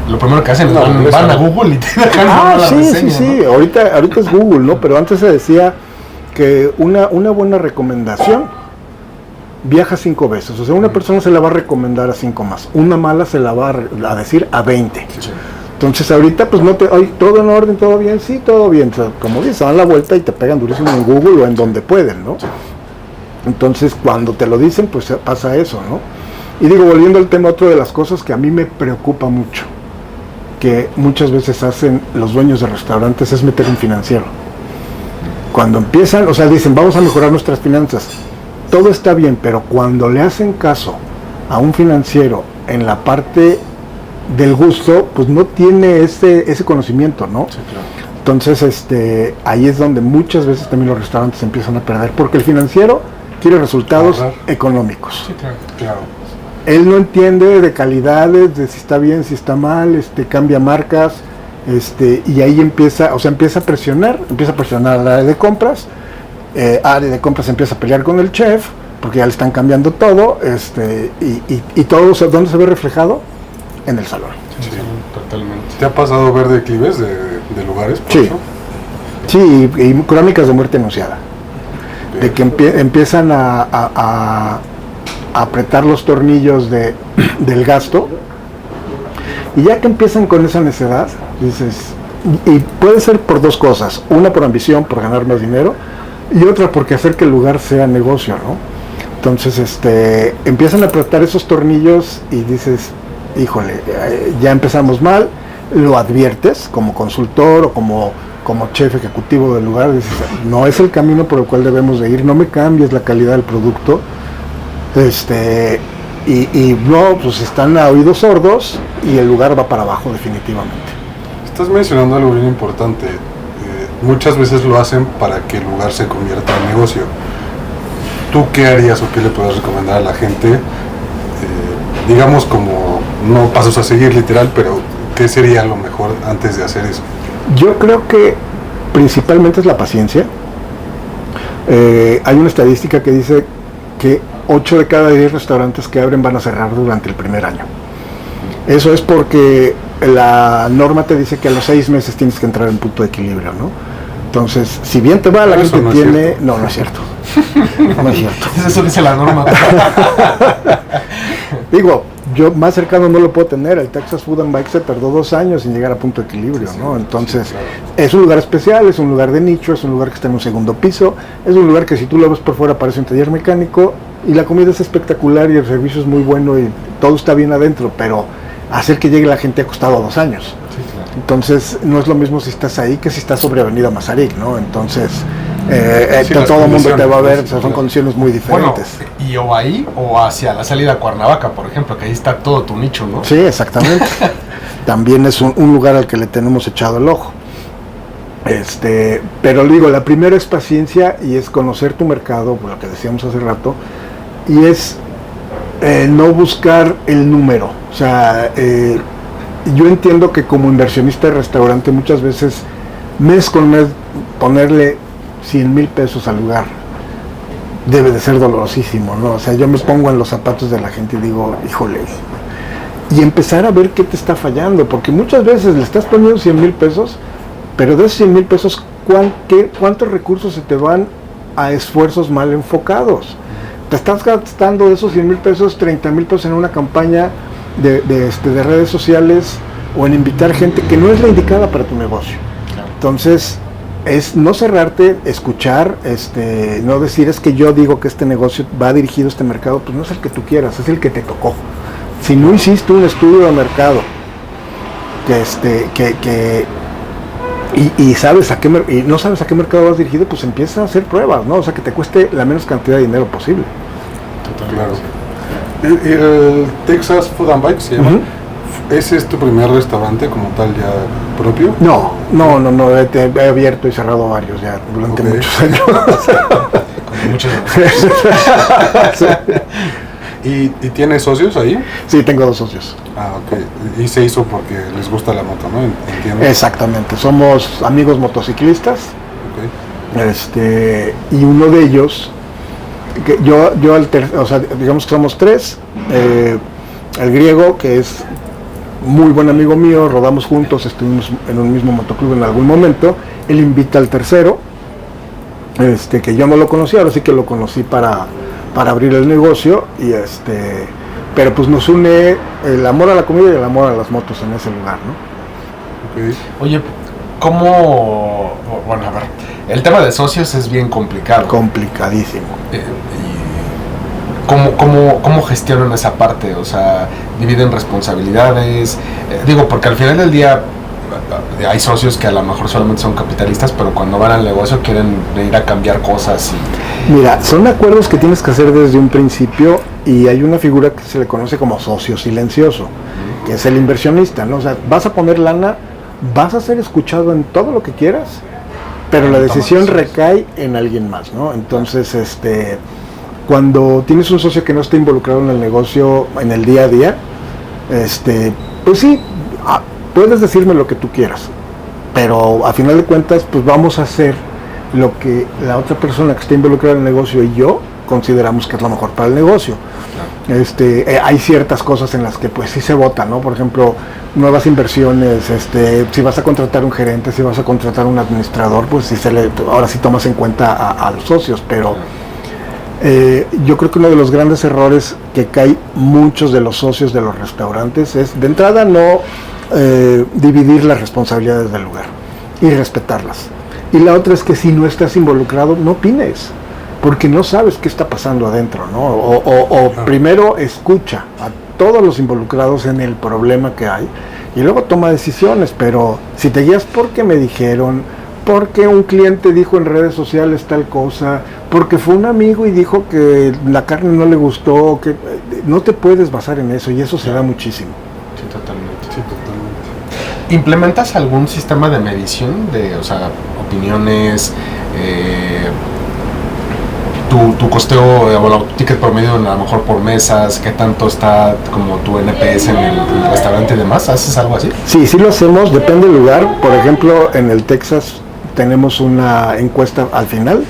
lo primero que hacen es No, van a Google y te dejan la sí, reseña, sí, ¿no? ahorita es Google, ¿no? Pero antes se decía que una buena recomendación viaja 5 veces. O sea, una persona se la va a recomendar a 5 más. Una mala se la va a decir a 20. Sí. Entonces ahorita pues no te... Ay, todo en orden, todo bien, sí, todo bien. O sea, como dices, dan la vuelta y te pegan durísimo en Google o en donde pueden, ¿no? Entonces cuando te lo dicen pues pasa eso, ¿no? Y digo, volviendo al tema, otra de las cosas que a mí me preocupa mucho, que muchas veces hacen los dueños de restaurantes, es meter un financiero. Cuando empiezan, o sea, dicen, vamos a mejorar nuestras finanzas. Todo está bien, pero cuando le hacen caso a un financiero en la parte del gusto, pues no tiene ese conocimiento, ¿no? Sí, claro. Entonces, ahí es donde muchas veces también los restaurantes empiezan a perder, porque el financiero quiere resultados económicos. Sí, claro. Él no entiende de calidades, de si está bien, si está mal, cambia marcas, y ahí empieza a presionar al área de compras. Área de compras empieza a pelear con el chef, porque ya le están cambiando todo, y todo, ¿dónde se ve reflejado? En el salón. Sí, totalmente. ¿Te ha pasado ver declives de lugares? Por Sí. eso? Sí, y crónicas de muerte anunciada. De que empiezan a apretar los tornillos del gasto, y ya que empiezan con esa necedad, dices, y puede ser por dos cosas: una por ambición, por ganar más dinero, y otra porque hacer que el lugar sea negocio, ¿no? Entonces empiezan a apretar esos tornillos y dices, híjole, ya empezamos mal. Lo adviertes como consultor o como chef ejecutivo del lugar, dices, no es el camino por el cual debemos de ir, no me cambies la calidad del producto, y no, pues están a oídos sordos y el lugar va para abajo definitivamente. Estás mencionando algo bien importante. Muchas veces lo hacen para que el lugar se convierta en negocio. ¿Tú qué harías o qué le puedes recomendar a la gente? Digamos, como no pasos a seguir literal, pero ¿qué sería lo mejor antes de hacer eso? Yo creo que principalmente es la paciencia. Hay una estadística que dice que 8 de cada 10 restaurantes que abren van a cerrar durante el primer año. Eso es porque la norma te dice que a los 6 meses tienes que entrar en punto de equilibrio, ¿no? Entonces, si bien te va, la gente no tiene... No es cierto. No es cierto. Eso dice la norma. Digo, yo más cercano no lo puedo tener. El Texas Food and Bike se tardó 2 años en llegar a punto de equilibrio, ¿no? Entonces, sí, claro. Es un lugar especial, es un lugar de nicho, es un lugar que está en un segundo piso, es un lugar que si tú lo ves por fuera parece un taller mecánico, y la comida es espectacular y el servicio es muy bueno y todo está bien adentro, pero hacer que llegue la gente ha costado 2 años. Sí, claro. Entonces, no es lo mismo si estás ahí que si estás sobre Avenida Mazarik, ¿no? Entonces, Sí, todo el mundo te va a ver, sí, o sea, son claro. condiciones muy Bueno, diferentes. y o ahí o hacia la salida a Cuernavaca, por ejemplo, que ahí está todo tu nicho, ¿no? Sí, exactamente. También es un lugar al que le tenemos echado el ojo. Pero digo, la primera es paciencia y es conocer tu mercado, por lo que decíamos hace rato, y es no buscar el número. O sea, yo entiendo que como inversionista de restaurante muchas veces mes con mes ponerle 100,000 pesos al lugar debe de ser dolorosísimo, ¿no? O sea, yo me pongo en los zapatos de la gente y digo, híjole, y empezar a ver qué te está fallando, porque muchas veces le estás poniendo 100,000 pesos, pero de esos 100,000 pesos, ¿cuántos recursos se te van a esfuerzos mal enfocados? Te estás gastando de esos 100,000 pesos, 30,000 pesos en una campaña de redes sociales o en invitar gente que no es la indicada para tu negocio. Entonces, es no cerrarte, escuchar, no decir es que yo digo que este negocio va dirigido a este mercado, pues no es el que tú quieras, es el que te tocó. Si no hiciste un estudio de mercado y sabes y no sabes a qué mercado vas dirigido, pues empieza a hacer pruebas, ¿no? O sea, que te cueste la menos cantidad de dinero posible. Claro. El Texas Food and Bike se llama. Uh-huh. ¿Ese es tu primer restaurante como tal ya propio? No, he abierto y cerrado varios ya durante Ok. muchos años. Con muchos. ¿Y tienes socios ahí? Sí, tengo 2 socios. Ah, ok. Y se hizo porque les gusta la moto, ¿no? Entiendo. Exactamente, somos amigos motociclistas. Ok. Y uno de ellos, que o sea, digamos que somos 3, el griego, que es muy buen amigo mío, rodamos juntos, estuvimos en un mismo motoclub en algún momento, él invita al tercero, que yo no lo conocía, ahora sí que lo conocí para para abrir el negocio y pero pues nos une el amor a la comida y el amor a las motos en ese lugar, ¿no? Ok. Oye, bueno, a ver, el tema de socios es bien complicado. Complicadísimo. ¿Cómo gestionan esa parte? O sea, dividen responsabilidades. Digo, porque al final del día hay socios que a lo mejor solamente son capitalistas, pero cuando van al negocio quieren ir a cambiar cosas. Mira, son acuerdos que tienes que hacer desde un principio y hay una figura que se le conoce como socio silencioso, que es el inversionista, ¿no? O sea, vas a poner lana, vas a ser escuchado en todo lo que quieras, pero la decisión recae en alguien más, ¿no? Entonces, cuando tienes un socio que no está involucrado en el negocio en el día a día, pues sí, puedes decirme lo que tú quieras, pero a final de cuentas, pues vamos a hacer lo que la otra persona que está involucrada en el negocio y yo consideramos que es lo mejor para el negocio. Hay ciertas cosas en las que pues sí se vota, ¿no? Por ejemplo, nuevas inversiones, si vas a contratar un gerente, si vas a contratar un administrador, pues sí ahora sí tomas en cuenta a los socios, pero yo creo que uno de los grandes errores que caen muchos de los socios de los restaurantes es, de entrada, no dividir las responsabilidades del lugar y respetarlas. Y la otra es que si no estás involucrado, no opines, porque no sabes qué está pasando adentro, ¿no? O primero escucha a todos los involucrados en el problema que hay y luego toma decisiones, pero si te guías porque me dijeron, porque un cliente dijo en redes sociales tal cosa, porque fue un amigo y dijo que la carne no le gustó, que no te puedes basar en eso y eso se da muchísimo. Sí, totalmente. ¿Implementas algún sistema de medición o sea, opiniones, tu costeo o tu ticket promedio a lo mejor por mesas, qué tanto está como tu NPS en el restaurante y demás? ¿Haces algo así? Sí lo hacemos, depende del lugar. Por ejemplo, en el Texas tenemos una encuesta al final.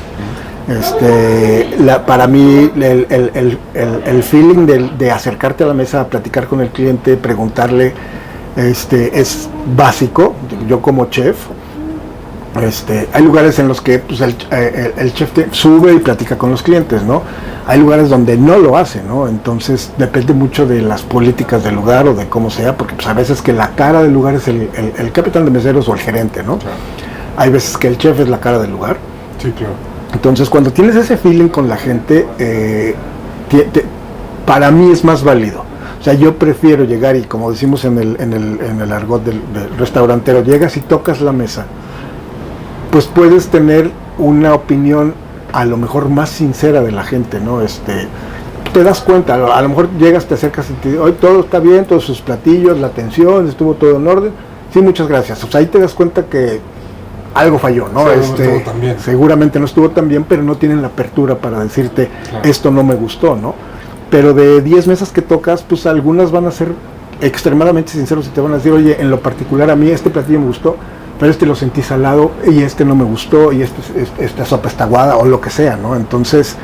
Para mí el feeling de acercarte a la mesa, a platicar con el cliente, preguntarle, es básico. Yo como chef, hay lugares en los que pues, el chef sube y platica con los clientes, ¿no? Hay lugares donde no lo hace, ¿no? Entonces depende mucho de las políticas del lugar o de cómo sea, porque pues, a veces que la cara del lugar es el capitán de meseros o el gerente, ¿no? Claro. Hay veces que el chef es la cara del lugar. Sí, claro. Entonces cuando tienes ese feeling con la gente, para mí es más válido. O sea, yo prefiero llegar y, como decimos en el argot del restaurantero, llegas y tocas la mesa, pues puedes tener una opinión a lo mejor más sincera de la gente, ¿no? Te das cuenta, a lo mejor llegas, te acercas y te dices, hoy todo está bien, todos sus platillos, la atención, estuvo todo en orden. Sí, muchas gracias. O sea, ahí te das cuenta que algo falló, ¿no? Seguramente no estuvo tan bien, pero no tienen la apertura para decirte, claro, esto no me gustó, ¿no? Pero de 10 mesas que tocas, pues algunas van a ser extremadamente sinceros y te van a decir, oye, en lo particular a mí este platillo me gustó, pero lo sentí salado y no me gustó y esta sopa está aguada o lo que sea, ¿no? Entonces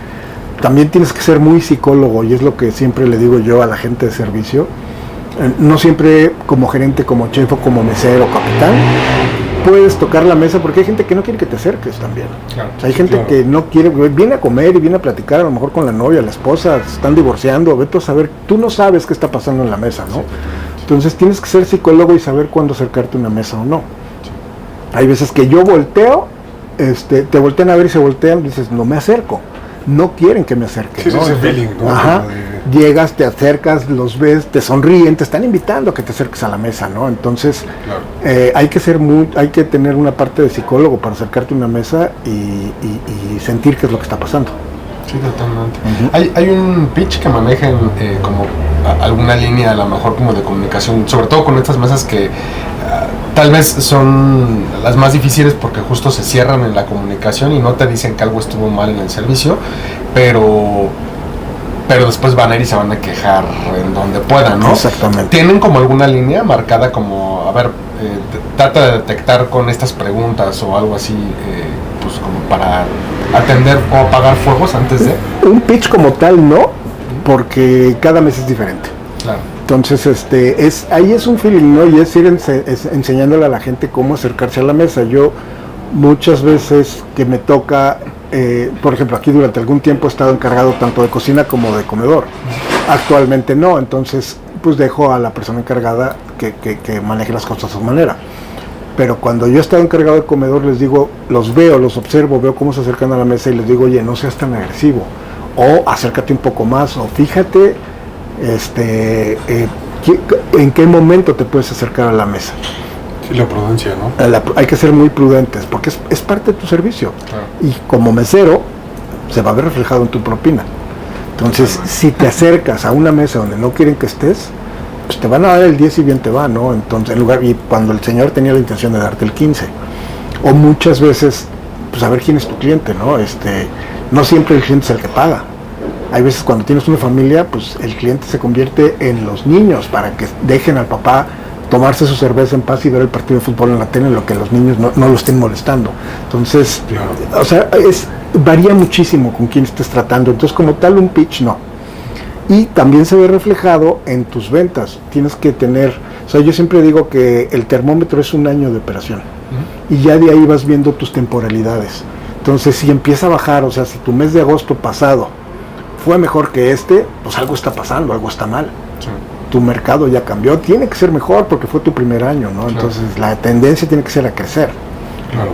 también tienes que ser muy psicólogo y es lo que siempre le digo yo a la gente de servicio. No siempre como gerente, como chef o como mesero o capitán puedes tocar la mesa, porque hay gente que no quiere que te acerques también. Claro, o sea, hay gente que no quiere, viene a comer y viene a platicar a lo mejor con la novia, la esposa, se están divorciando, vete a saber, tú no sabes qué está pasando en la mesa, ¿no? Entonces tienes que ser psicólogo y saber cuándo acercarte a una mesa o no. Hay veces que yo volteo, te voltean a ver y se voltean, dices, no me acerco, no quieren que me acerque, sí, ¿no? Ese feeling, ¿no? Ajá. Llegas, te acercas, los ves, te sonríen, te están invitando a que te acerques a la mesa, ¿no? Entonces, claro, hay que tener una parte de psicólogo para acercarte a una mesa y sentir qué es lo que está pasando. Sí, totalmente. Hay un pitch que manejan como alguna línea a lo mejor como de comunicación, sobre todo con estas mesas que tal vez son las más difíciles porque justo se cierran en la comunicación y no te dicen que algo estuvo mal en el servicio, pero después van a ir y se van a quejar en donde puedan, ¿no? Exactamente. ¿Tienen como alguna línea marcada como, a ver, trata de detectar con estas preguntas o algo así, pues como para atender o apagar fuegos antes de? Un pitch como tal no, porque cada mes es diferente. Claro. Entonces, ahí es un feeling, ¿no? Y es ir enseñándole a la gente cómo acercarse a la mesa. Yo muchas veces que me toca por ejemplo, aquí durante algún tiempo he estado encargado tanto de cocina como de comedor. Actualmente no, entonces pues dejo a la persona encargada que maneje las cosas a su manera. Pero cuando yo he estado encargado de comedor, les digo, los veo, los observo, veo cómo se acercan a la mesa y les digo, oye, no seas tan agresivo, o acércate un poco más, o fíjate en qué momento te puedes acercar a la mesa. Sí, la prudencia, ¿no? Hay que ser muy prudentes, porque es parte de tu servicio. Claro. Y como mesero, se va a ver reflejado en tu propina. Entonces, si te acercas a una mesa donde no quieren que estés, pues te van a dar el 10 y bien te va, ¿no? Entonces, y cuando el señor tenía la intención de darte el 15. O muchas veces, pues a ver quién es tu cliente, ¿no? No siempre el cliente es el que paga. Hay veces cuando tienes una familia, pues el cliente se convierte en los niños para que dejen al papá tomarse su cerveza en paz y ver el partido de fútbol en la tele, en lo que los niños no lo estén molestando. Entonces, Claro. o sea, varía muchísimo con quién estés tratando. Entonces, como tal, un pitch no. Y también se ve reflejado en tus ventas. Tienes que tener, o sea, yo siempre digo que el termómetro es un año de operación. Y ya de ahí vas viendo tus temporalidades. Entonces, si empieza a bajar, o sea, si tu mes de agosto pasado fue mejor que pues algo está pasando, algo está mal. Sí. Tu mercado ya cambió, tiene que ser mejor porque fue tu primer año, ¿no? Claro. Entonces, la tendencia tiene que ser a crecer. Claro,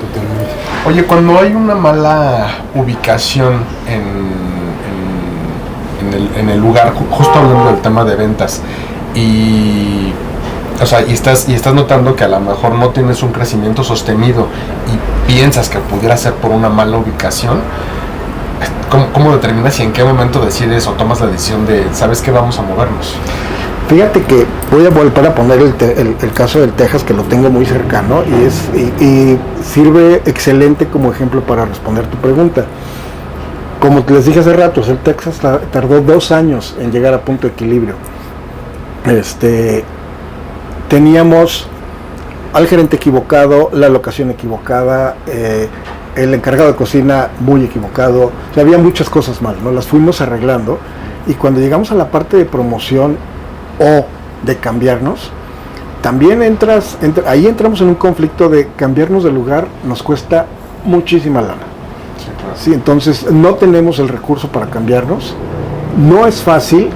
totalmente. Oye, cuando hay una mala ubicación en el lugar, justo hablando del tema de ventas, y estás notando que a lo mejor no tienes un crecimiento sostenido y piensas que pudiera ser por una mala ubicación, ¿cómo determinas y en qué momento decides o tomas la decisión de, ¿sabes qué? Vamos a movernos? Fíjate que voy a volver a poner el caso del Texas, que lo tengo muy cercano y sirve excelente como ejemplo para responder tu pregunta. Como les dije hace rato, el Texas tardó 2 años en llegar a punto de equilibrio. Teníamos al gerente equivocado, la locación equivocada, el encargado de cocina muy equivocado. O sea, había muchas cosas mal, ¿no? Las fuimos arreglando, y cuando llegamos a la parte de promoción o de cambiarnos, también ahí entramos en un conflicto de cambiarnos de lugar, nos cuesta muchísima lana. Sí, claro. Sí, entonces no tenemos el recurso para cambiarnos. No es fácil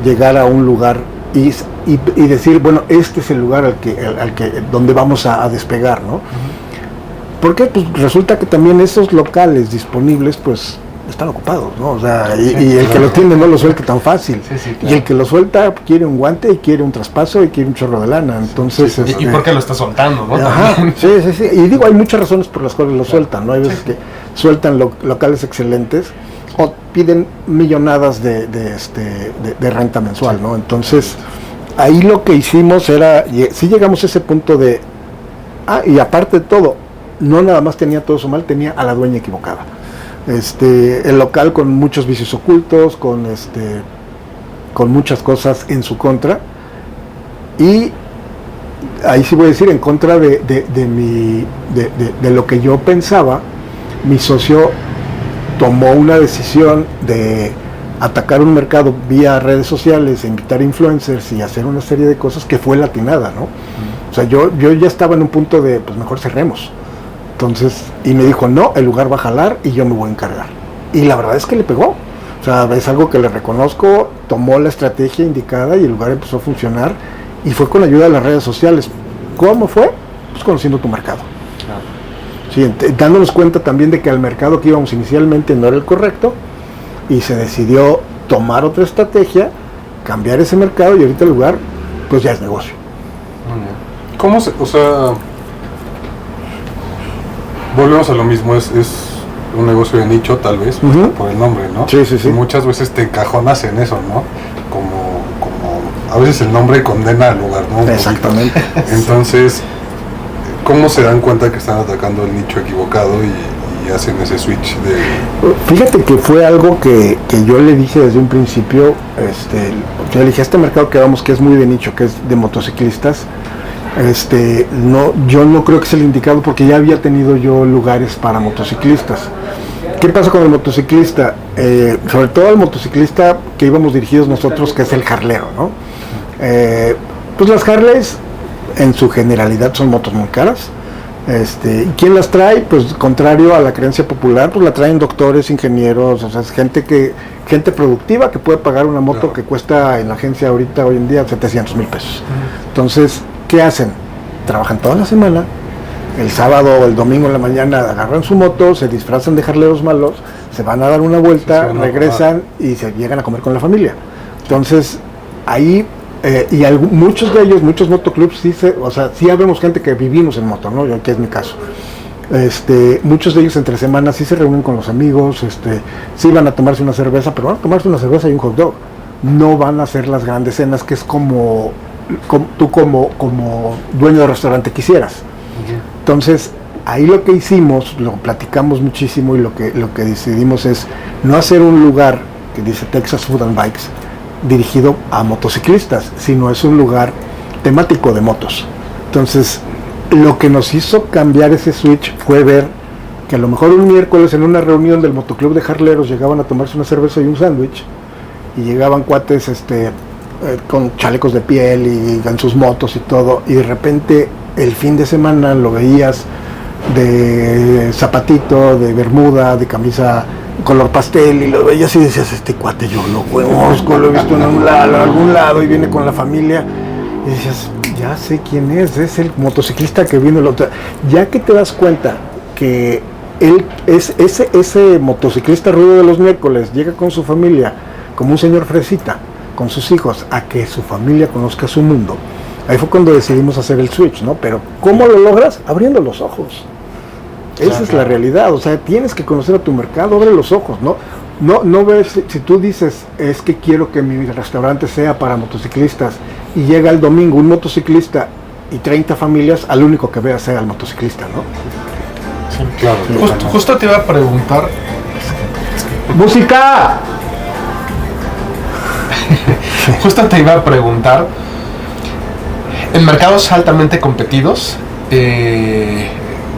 llegar a un lugar y decir, bueno, este es el lugar donde vamos a despegar, ¿no? Porque pues resulta que también esos locales disponibles pues están ocupados, ¿no? O sea, y el que lo tiene no lo suelta tan fácil. Sí, sí, Y claro. el que lo suelta quiere un guante y quiere un traspaso y quiere un chorro de lana. Entonces, ¿Y por qué lo estás soltando, no? Ajá, También. sí. Y digo, hay muchas razones por las cuales lo sueltan, ¿no? Hay veces que sueltan locales excelentes o piden millonadas de renta mensual, ¿no? Entonces, ahí lo que hicimos era, sí llegamos a ese punto de, y aparte de todo, no nada más tenía todo eso mal, tenía a la dueña equivocada. El local con muchos vicios ocultos, con muchas cosas en su contra, y ahí sí voy a decir en contra de lo que yo pensaba. Mi socio tomó una decisión de atacar un mercado vía redes sociales, invitar influencers y hacer una serie de cosas que fue latinada, ¿no? O sea, yo ya estaba en un punto de, pues mejor cerremos. Entonces, y me dijo, no, el lugar va a jalar y yo me voy a encargar. Y la verdad es que le pegó. O sea, es algo que le reconozco, tomó la estrategia indicada y el lugar empezó a funcionar, y fue con la ayuda de las redes sociales. ¿Cómo fue? Pues conociendo tu mercado. Claro. Sí, dándonos cuenta también de que el mercado que íbamos inicialmente no era el correcto, y se decidió tomar otra estrategia, cambiar ese mercado, y ahorita el lugar pues ya es negocio. Muy bien. ¿Cómo o sea, volvemos a lo mismo, es un negocio de nicho tal vez, Ujú. por el nombre, ¿no? Sí. Y muchas veces te encajonas en eso, ¿no? Como a veces el nombre condena al lugar, ¿no? Exactamente. Entonces, ¿cómo se dan cuenta que están atacando el nicho equivocado y hacen ese switch de... Fíjate que fue algo que yo le dije desde un principio. Yo le dije, este mercado que vamos, que es muy de nicho, que es de motociclistas, yo no creo que sea el indicado, porque ya había tenido yo lugares para motociclistas. ¿Qué pasa con el motociclista? Sobre todo el motociclista que íbamos dirigidos nosotros, que es el harlero, ¿no? Pues las Harleys en su generalidad son motos muy caras. ¿Y quién las trae? Pues contrario a la creencia popular, pues la traen doctores, ingenieros, o sea, es gente productiva que puede pagar una moto que cuesta en la agencia ahorita, hoy en día, 700 mil pesos. Entonces, ¿qué hacen? Trabajan toda la semana, el sábado o el domingo en la mañana agarran su moto, se disfrazan de jarleros malos, se van a dar una vuelta, regresan y se llegan a comer con la familia. Entonces, ahí... muchos de ellos, muchos motoclubs, sí habemos gente que vivimos en moto, ¿no? Yo, que es mi caso. Muchos de ellos entre semanas sí se reúnen con los amigos, sí van a tomarse una cerveza, pero van a tomarse una cerveza y un hot dog. No van a hacer las grandes cenas que es como tú como dueño de restaurante quisieras. Entonces, ahí lo que hicimos, lo platicamos muchísimo y lo que decidimos es no hacer un lugar que dice Texas Food and Bikes dirigido a motociclistas, sino es un lugar temático de motos. Entonces, lo que nos hizo cambiar ese switch fue ver que a lo mejor un miércoles en una reunión del motoclub de jarleros llegaban a tomarse una cerveza y un sándwich, y llegaban cuates con chalecos de piel y en sus motos y todo, y de repente el fin de semana lo veías de zapatito, de bermuda, de camisa color pastel, y lo veías y decías, este cuate yo lo conozco, lo he visto en algún lado, y viene con la familia, y decías, ya sé quién es el motociclista que vino el otro. Ya que te das cuenta que él es ese motociclista rudo de los miércoles, llega con su familia, como un señor fresita, con sus hijos, a que su familia conozca su mundo. Ahí fue cuando decidimos hacer el switch, ¿no? Pero ¿cómo lo logras? Abriendo los ojos. Esa es la realidad, o sea, tienes que conocer a tu mercado, abre los ojos, ¿no? No ves, si tú dices, es que quiero que mi restaurante sea para motociclistas, y llega el domingo un motociclista y 30 familias, al único que veas sea el motociclista, ¿no? Sí, claro. Justo te iba a preguntar... ¡Música! Justo te iba a preguntar, en mercados altamente competidos,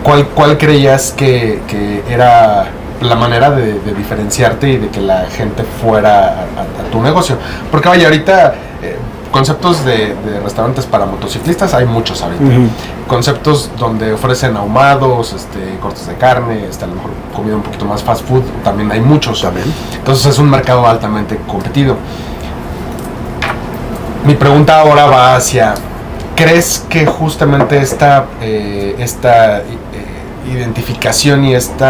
¿cuál creías que era la manera de diferenciarte y de que la gente fuera a tu negocio? Porque vaya, ahorita conceptos de restaurantes para motociclistas hay muchos ahorita. Conceptos donde ofrecen ahumados, cortes de carne, a lo mejor comida un poquito más fast food, también hay muchos. Entonces es un mercado altamente competido. Mi pregunta ahora va hacia, ¿crees que justamente esta identificación y este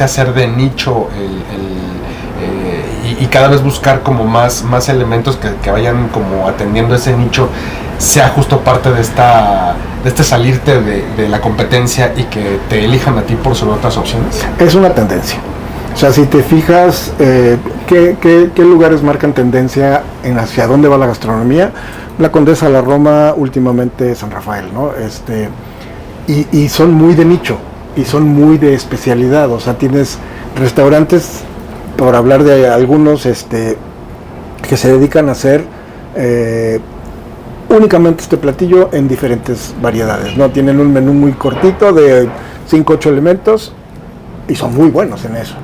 hacer de nicho y cada vez buscar como más elementos que vayan como atendiendo ese nicho sea justo parte de este salirte de la competencia y que te elijan a ti por sobre otras opciones? Es una tendencia. O sea, si te fijas, ¿qué lugares marcan tendencia en hacia dónde va la gastronomía? La Condesa, la Roma, últimamente San Rafael, ¿no? Y son muy de nicho, y son muy de especialidad. O sea, tienes restaurantes, por hablar de algunos, que se dedican a hacer únicamente este platillo en diferentes variedades, ¿no? Tienen un menú muy cortito de 5 o 8 elementos y son muy buenos en eso.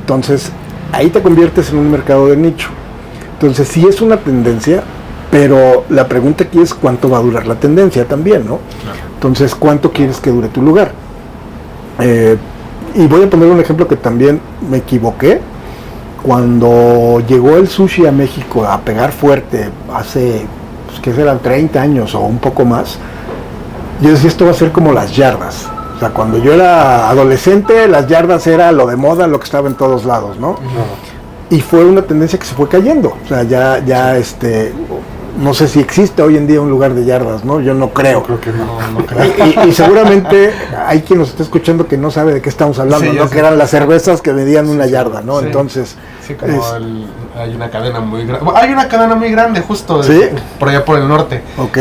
Entonces, ahí te conviertes en un mercado de nicho. Entonces, sí es una tendencia, pero la pregunta aquí es cuánto va a durar la tendencia también, ¿no? Entonces, ¿cuánto quieres que dure tu lugar? Y voy a poner un ejemplo que también me equivoqué. Cuando llegó el sushi a México a pegar fuerte hace, pues, ¿qué serán? 30 años o un poco más, yo decía, esto va a ser como las yardas. O sea, cuando yo era adolescente, las yardas era lo de moda, lo que estaba en todos lados, ¿no? Y fue una tendencia que se fue cayendo. O sea, ya no sé si existe hoy en día un lugar de yardas, ¿no? Yo no creo. Creo que no creo. Y seguramente hay quien nos está escuchando que no sabe de qué estamos hablando, sí, ¿no? Que eran las cervezas que medían una yarda, ¿no? Sí. Entonces... Sí, como hay una cadena muy grande. Hay una cadena muy grande justo ¿sí? Por allá por el norte. Ok.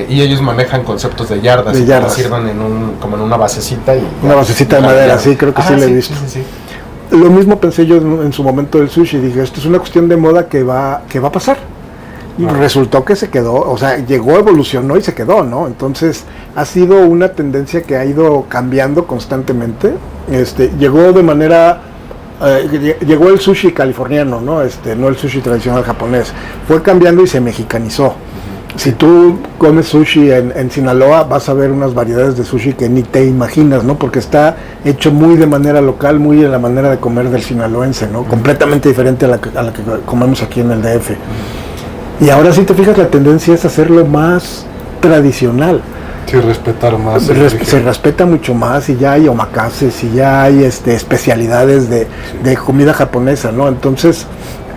Y ellos manejan conceptos de yardas. De yardas. Las sirven como en una basecita. Una basecita de madera, sí, creo que sí la he visto. Sí. Lo mismo pensé yo en su momento del sushi. Dije, esto es una cuestión de moda que va a pasar. Y resultó que se quedó, o sea, llegó, evolucionó y se quedó, ¿no? Entonces, ha sido una tendencia que ha ido cambiando constantemente. Llegó de manera... llegó el sushi californiano, ¿no? No el sushi tradicional japonés. Fue cambiando y se mexicanizó. Si tú comes sushi en Sinaloa, vas a ver unas variedades de sushi que ni te imaginas, ¿no? Porque está hecho muy de manera local, muy de la manera de comer del sinaloense, ¿no? Completamente diferente a la que comemos aquí en el DF. Y ahora si te fijas, la tendencia es hacerlo más tradicional. Sí, respetar más. Se respeta mucho más, y ya hay omakases, y ya hay especialidades de comida japonesa, ¿no? Entonces...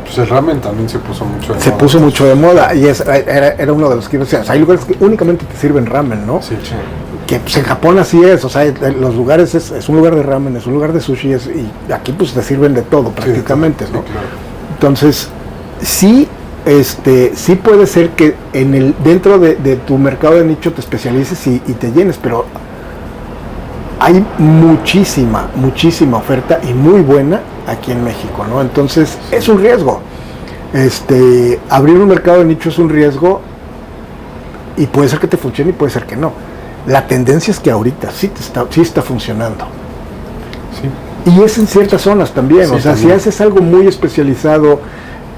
Pues el ramen también se puso mucho de moda. Se puso mucho de moda, y era uno de los que... O sea, hay lugares que únicamente te sirven ramen, ¿no? Sí, sí. Que pues en Japón así es, o sea, los lugares es un lugar de ramen, es un lugar de sushi, y aquí pues te sirven de todo prácticamente, ¿no? Sí, claro. Entonces, sí, sí puede ser que dentro de tu mercado de nicho te especialices y te llenes, pero hay muchísima oferta y muy buena aquí en México, ¿no? Entonces es un riesgo. Abrir un mercado de nicho es un riesgo, y puede ser que te funcione y puede ser que no. La tendencia es que ahorita sí está funcionando. Sí. Y es en ciertas zonas también, Sí, o sea, también. si haces algo muy especializado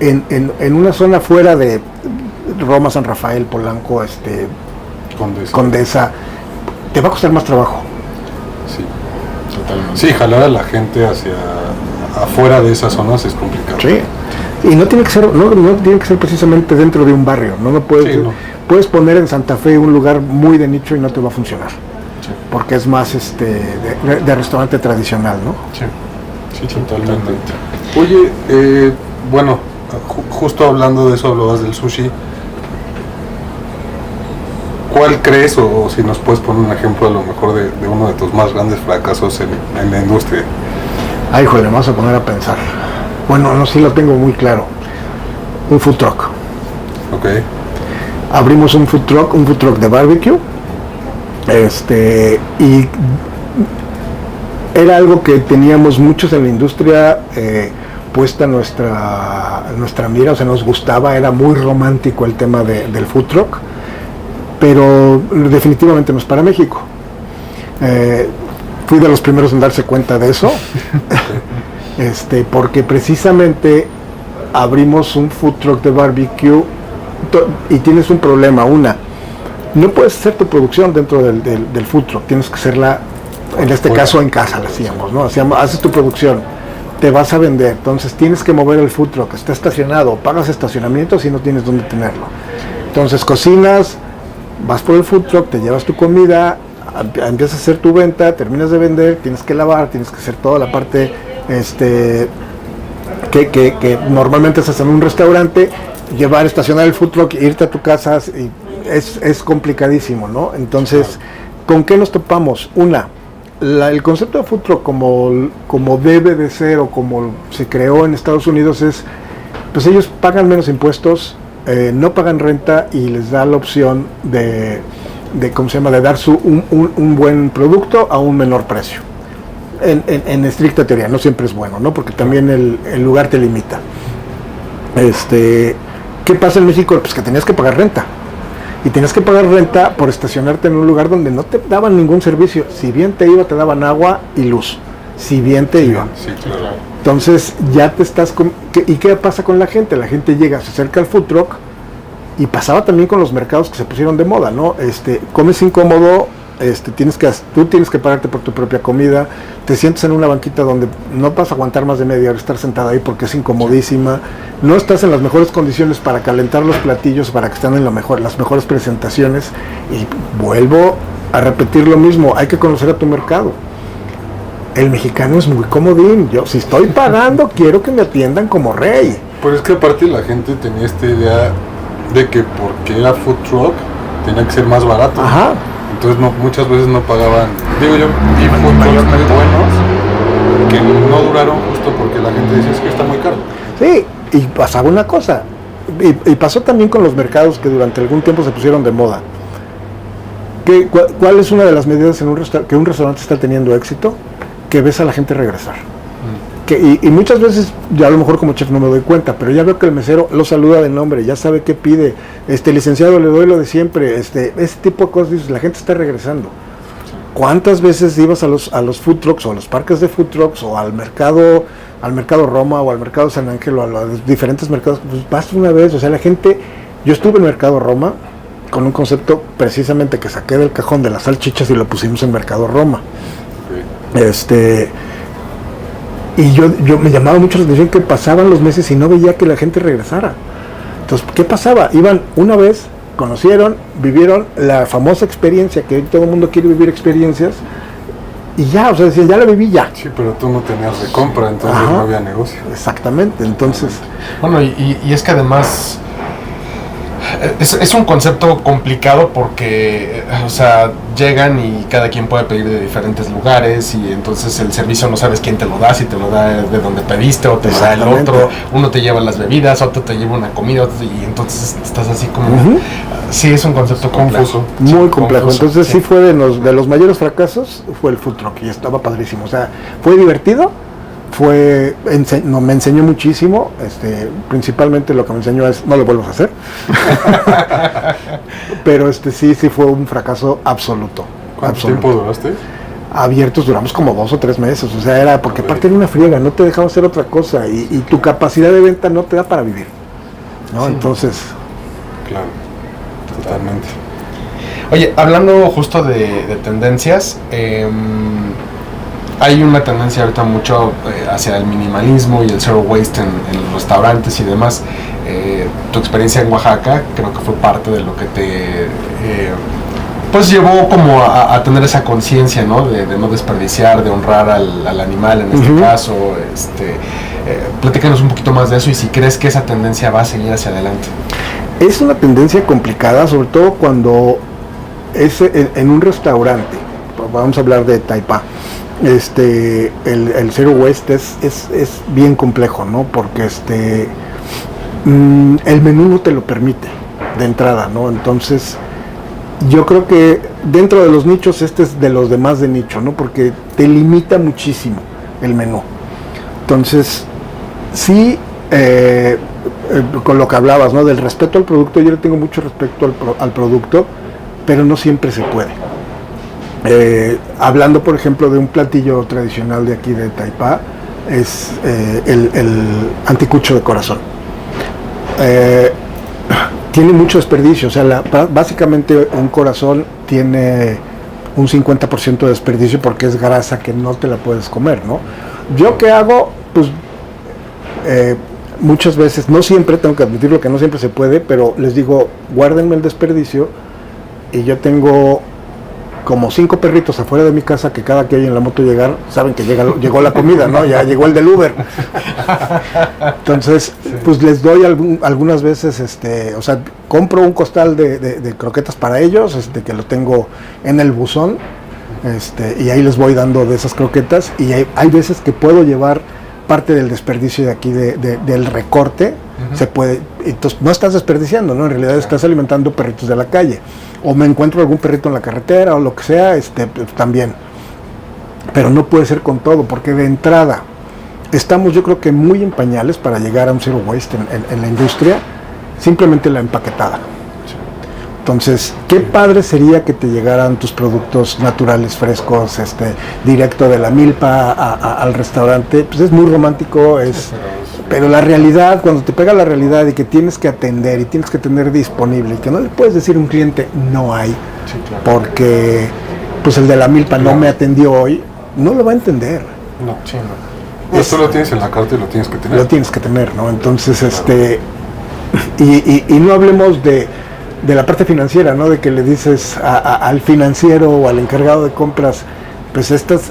en una zona fuera de Roma, San Rafael, Polanco, Condesa, te va a costar más trabajo. Sí. Totalmente. Sí, jalar a la gente hacia afuera de esas zonas es complicado. Sí. Y no tiene que ser, no tiene que ser precisamente dentro de un barrio, no puedes, Sí, no. puedes poner en Santa Fe un lugar muy de nicho y no te va a funcionar, Sí. porque es más de restaurante tradicional, ¿no? Sí. Sí, totalmente. Oye, bueno, justo hablando de eso, hablabas del sushi. ¿Cuál crees, o si nos puedes poner un ejemplo a lo mejor de uno de tus más grandes fracasos en la industria? Ay, híjole, me vas a poner a pensar. Bueno, no, sí lo tengo muy claro. Un food truck. Ok. Abrimos un food truck de barbecue. Y era algo que teníamos muchos en la industria puesta nuestra mira, o sea, nos gustaba, era muy romántico el tema del food truck, pero definitivamente no es para México. Fui de los primeros en darse cuenta de eso, porque precisamente abrimos un food truck de barbecue y tienes un problema. No puedes hacer tu producción dentro del food truck, tienes que hacerla, en este caso en casa la hacíamos, ¿no? Haces tu producción, te vas a vender, entonces tienes que mover el food truck, está estacionado, pagas estacionamiento si no tienes dónde tenerlo. Entonces cocinas, vas por el food truck, te llevas tu comida, empiezas a hacer tu venta, terminas de vender, tienes que lavar, tienes que hacer toda la parte que normalmente se hace en un restaurante, estacionar el food truck, irte a tu casa, y es complicadísimo, ¿no? Entonces, ¿con qué nos topamos? El concepto de food truck como debe de ser, o como se creó en Estados Unidos, pues ellos pagan menos impuestos, no pagan renta, y les da la opción de dar un buen producto a un menor precio. En estricta teoría, no siempre es bueno, ¿no? Porque también el lugar te limita. ¿Qué pasa en México? Pues que tenías que pagar renta. Y tenías que pagar renta por estacionarte en un lugar donde no te daban ningún servicio. Si bien te iba, te daban agua y luz. Si bien te iba. Sí, claro. Entonces ya te estás... ¿Y qué pasa con la gente? La gente llega, se acerca al food truck, y pasaba también con los mercados que se pusieron de moda, ¿no? Comes incómodo, tú tienes que pagarte por tu propia comida, te sientes en una banquita donde no vas a aguantar más de media hora estar sentado ahí porque es incomodísima, no estás en las mejores condiciones para calentar los platillos, para que estén en las mejores presentaciones, y vuelvo a repetir lo mismo, hay que conocer a tu mercado. El mexicano es muy comodín, si estoy pagando quiero que me atiendan como rey. Pero es que aparte la gente tenía esta idea de que porque era food truck tenía que ser más barato. Ajá. Entonces muchas veces no pagaban. Digo yo, y food trucks muy buenos que no duraron justo porque la gente decía es que está muy caro. Sí, y pasaba una cosa, y pasó también con los mercados que durante algún tiempo se pusieron de moda. ¿Cuál es una de las medidas que un restaurante está teniendo éxito? Que ves a la gente regresar. Y muchas veces, ya a lo mejor como chef no me doy cuenta, pero ya veo que el mesero lo saluda de nombre, ya sabe qué pide, licenciado, le doy lo de siempre, ese tipo de cosas, dices, la gente está regresando. ¿Cuántas veces ibas a los food trucks, o a los parques de food trucks, o al mercado Roma, o al mercado San Ángel, o a los diferentes mercados? Pues vas una vez, o sea, la gente, yo estuve en el mercado Roma, con un concepto precisamente que saqué del cajón de las salchichas y lo pusimos en Mercado Roma. Y yo me llamaba mucho la atención que pasaban los meses y no veía que la gente regresara. Entonces, ¿qué pasaba? Iban una vez, conocieron, vivieron la famosa experiencia, que todo el mundo quiere vivir experiencias, y ya, o sea, decía, ya la viví, ya. Sí, pero tú no tenías de compra, entonces Ajá. no había negocio. Exactamente, entonces... Bueno, y es que además es un concepto complicado porque, o sea, llegan y cada quien puede pedir de diferentes lugares y entonces el servicio no sabes quién te lo da, si te lo da de donde pediste o te lo da el otro, uno te lleva las bebidas, otro te lleva una comida y entonces estás así como... Sí, es un concepto confuso. Muy complejo, Confuso, entonces sí fue de los mayores fracasos, fue el food truck y estaba padrísimo, o sea, fue divertido, me enseñó muchísimo, principalmente lo que me enseñó es no lo vuelvas a hacer, pero sí fue un fracaso absoluto. ¿Cuánto tiempo duraste? Abiertos duramos como 2 o 3 meses, o sea, era porque aparte era una friega, no te dejaba hacer otra cosa y tu capacidad de venta no te da para vivir, ¿no? Sí. Entonces... Claro, totalmente. Oye, hablando justo de tendencias, hay una tendencia ahorita mucho hacia el minimalismo y el zero waste en los restaurantes y demás. Tu experiencia en Oaxaca creo que fue parte de lo que te pues llevó como a tener esa conciencia, ¿no? De no desperdiciar, de honrar al animal en este caso. Platícanos un poquito más de eso y si crees que esa tendencia va a seguir hacia adelante. Es una tendencia complicada, sobre todo cuando es en un restaurante. Vamos a hablar de Taipá. El zero waste es bien complejo, ¿no? Porque el menú no te lo permite de entrada, ¿no? Entonces yo creo que dentro de los nichos es de los demás de nicho, ¿no? Porque te limita muchísimo el menú. Entonces sí, con lo que hablabas, ¿no? Del respeto al producto, yo le tengo mucho respeto al producto, pero no siempre se puede. Hablando por ejemplo de un platillo tradicional de aquí de Taipá, es el anticucho de corazón. Tiene mucho desperdicio, o sea, básicamente un corazón tiene un 50% de desperdicio porque es grasa que no te la puedes comer, ¿no? Yo qué hago, pues muchas veces, no siempre, tengo que admitirlo que no siempre se puede, pero les digo, guárdenme el desperdicio y yo tengo como 5 perritos afuera de mi casa que cada que oyen la moto llegar, saben que llegó la comida, ¿no? Ya llegó el del Uber. Entonces, pues les doy algunas veces, o sea, compro un costal de croquetas para ellos, que lo tengo en el buzón, y ahí les voy dando de esas croquetas, y hay veces que puedo llevar parte del desperdicio de aquí, del recorte, se puede, entonces no estás desperdiciando, ¿no? En realidad estás alimentando perritos de la calle. O me encuentro algún perrito en la carretera o lo que sea, también. Pero no puede ser con todo, porque de entrada estamos, yo creo que muy en pañales para llegar a un zero waste en la industria, simplemente la empaquetada. Entonces, qué padre sería que te llegaran tus productos naturales, frescos, directo de la milpa al restaurante. Pues es muy romántico, pero la realidad, cuando te pega la realidad y que tienes que atender y tienes que tener disponible y que no le puedes decir a un cliente no hay, sí, claro, porque pues el de la milpa no me atendió hoy, no lo va a entender. No, sí, no. Esto lo tienes en la carta y lo tienes que tener. Lo tienes que tener, ¿no? Entonces, claro. Y no hablemos de la parte financiera, ¿no? De que le dices al financiero o al encargado de compras, pues estas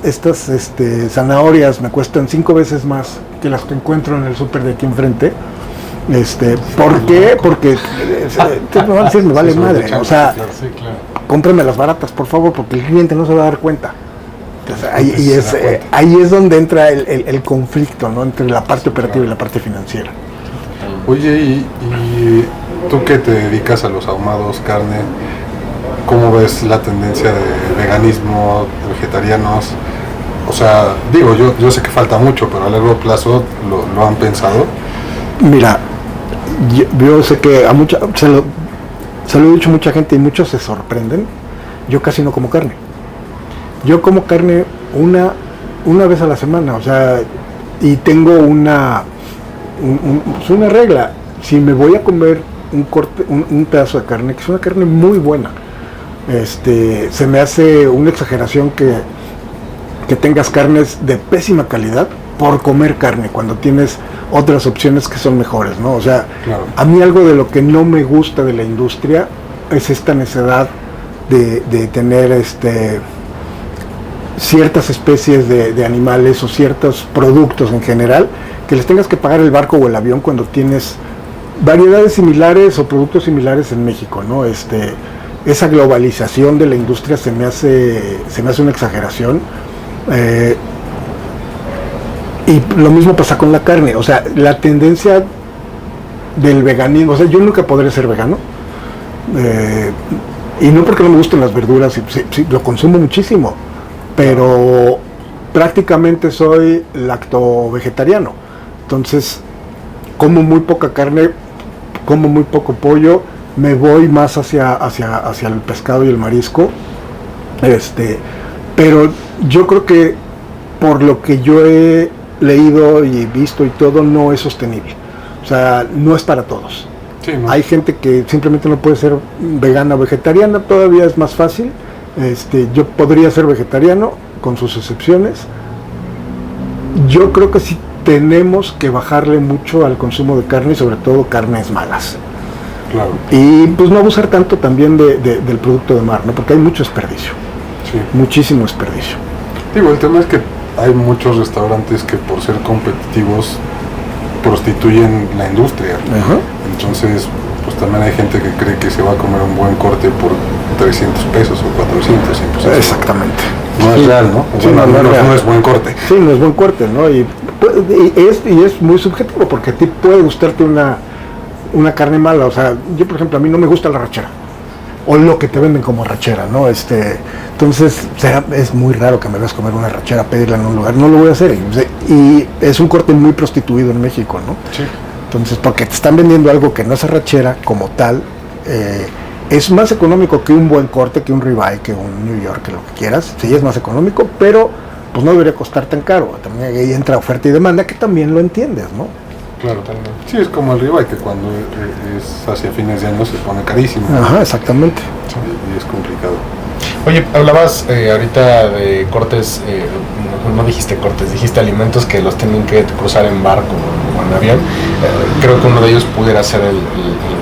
zanahorias me cuestan 5 veces más que las que encuentro en el súper de aquí enfrente. ¿Por qué? Porque me van a decir, me vale madre, o sea, sí, claro, cómprame las baratas, por favor, porque el cliente no se va a dar cuenta. Entonces, ahí es donde entra el conflicto, ¿no? Entre la parte operativa y la parte financiera. Oye, y tú que te dedicas a los ahumados, carne, ¿cómo ves la tendencia de veganismo, vegetarianos? O sea, digo, yo sé que falta mucho, pero a largo plazo lo han pensado. Mira, yo sé que se lo he dicho a mucha gente y muchos se sorprenden. Yo casi no como carne. Yo como carne una vez a la semana, o sea, y tengo una regla. Si me voy a comer un pedazo de carne, que es una carne muy buena. Se me hace una exageración que tengas carnes de pésima calidad por comer carne, cuando tienes otras opciones que son mejores, ¿no? O sea, Claro. a mí algo de lo que no me gusta de la industria es esta necesidad de tener ciertas especies de animales o ciertos productos en general, que les tengas que pagar el barco o el avión cuando tienes variedades similares o productos similares en México, ¿no? Esa globalización de la industria se me hace una exageración. Y lo mismo pasa con la carne, o sea, la tendencia del veganismo, o sea, yo nunca podré ser vegano, y no porque no me gusten las verduras, sí, lo consumo muchísimo, pero prácticamente soy lacto-vegetariano, entonces como muy poca carne, como muy poco pollo, me voy más hacia el pescado y el marisco, pero yo creo que por lo que yo he leído y visto y todo, no es sostenible, o sea, no es para todos. Sí, ¿no? Hay gente que simplemente no puede ser vegana o vegetariana, todavía es más fácil. Yo podría ser vegetariano con sus excepciones. Yo creo que sí tenemos que bajarle mucho al consumo de carne, y sobre todo carnes malas, Claro, y pues no abusar tanto también del producto de mar, ¿no? Porque hay mucho desperdicio, sí. muchísimo desperdicio. Digo, el tema es que hay muchos restaurantes que por ser competitivos prostituyen la industria. Ajá. Entonces, pues también hay gente que cree que se va a comer un buen corte por 300 pesos o 400. Y pues eso Exactamente. no es real, ¿no? Sí, Bueno, al no es menos real. no es buen corte. Sí, no es buen corte, ¿no? Y es muy subjetivo, porque a ti puede gustarte una carne mala. O sea, yo por ejemplo, a mí no me gusta la rachera, o lo que te venden como rachera, ¿no? Entonces es muy raro que me veas comer una rachera, pedirla en un lugar, no lo voy a hacer. Y es un corte muy prostituido en México, ¿no? Sí. Entonces, porque te están vendiendo algo que no es rachera como tal, es más económico que un buen corte, que un ribeye, que un New York, que lo que quieras. Sí, es más económico, pero pues no debería costar tan caro. También ahí entra oferta y demanda, que también lo entiendes, ¿no? Claro, también. Sí, es como el ribeye, que cuando es hacia fines de año se pone carísimo. Ajá, exactamente. Y es complicado. Oye, hablabas ahorita de cortes, no dijiste cortes, dijiste alimentos que los tienen que cruzar en barco o en avión. Creo que uno de ellos pudiera ser el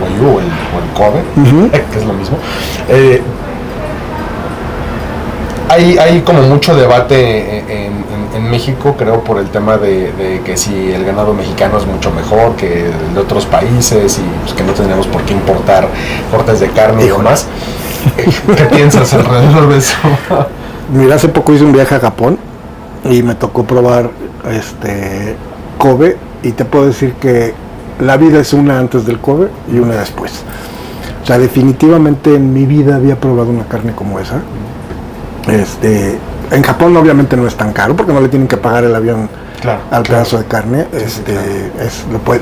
wagyu o el Kobe, Ujú. que es lo mismo. Hay como mucho debate en México, creo, por el tema de que si el ganado mexicano es mucho mejor que el de otros países, y pues, que no tenemos por qué importar cortes de carne y demás. ¿Qué piensas alrededor de eso? Mira, hace poco hice un viaje a Japón y me tocó probar Kobe, y te puedo decir que la vida es una antes del Kobe y una después. O sea, definitivamente en mi vida había probado una carne como esa. En Japón obviamente no es tan caro, porque no le tienen que pagar el avión al pedazo de carne.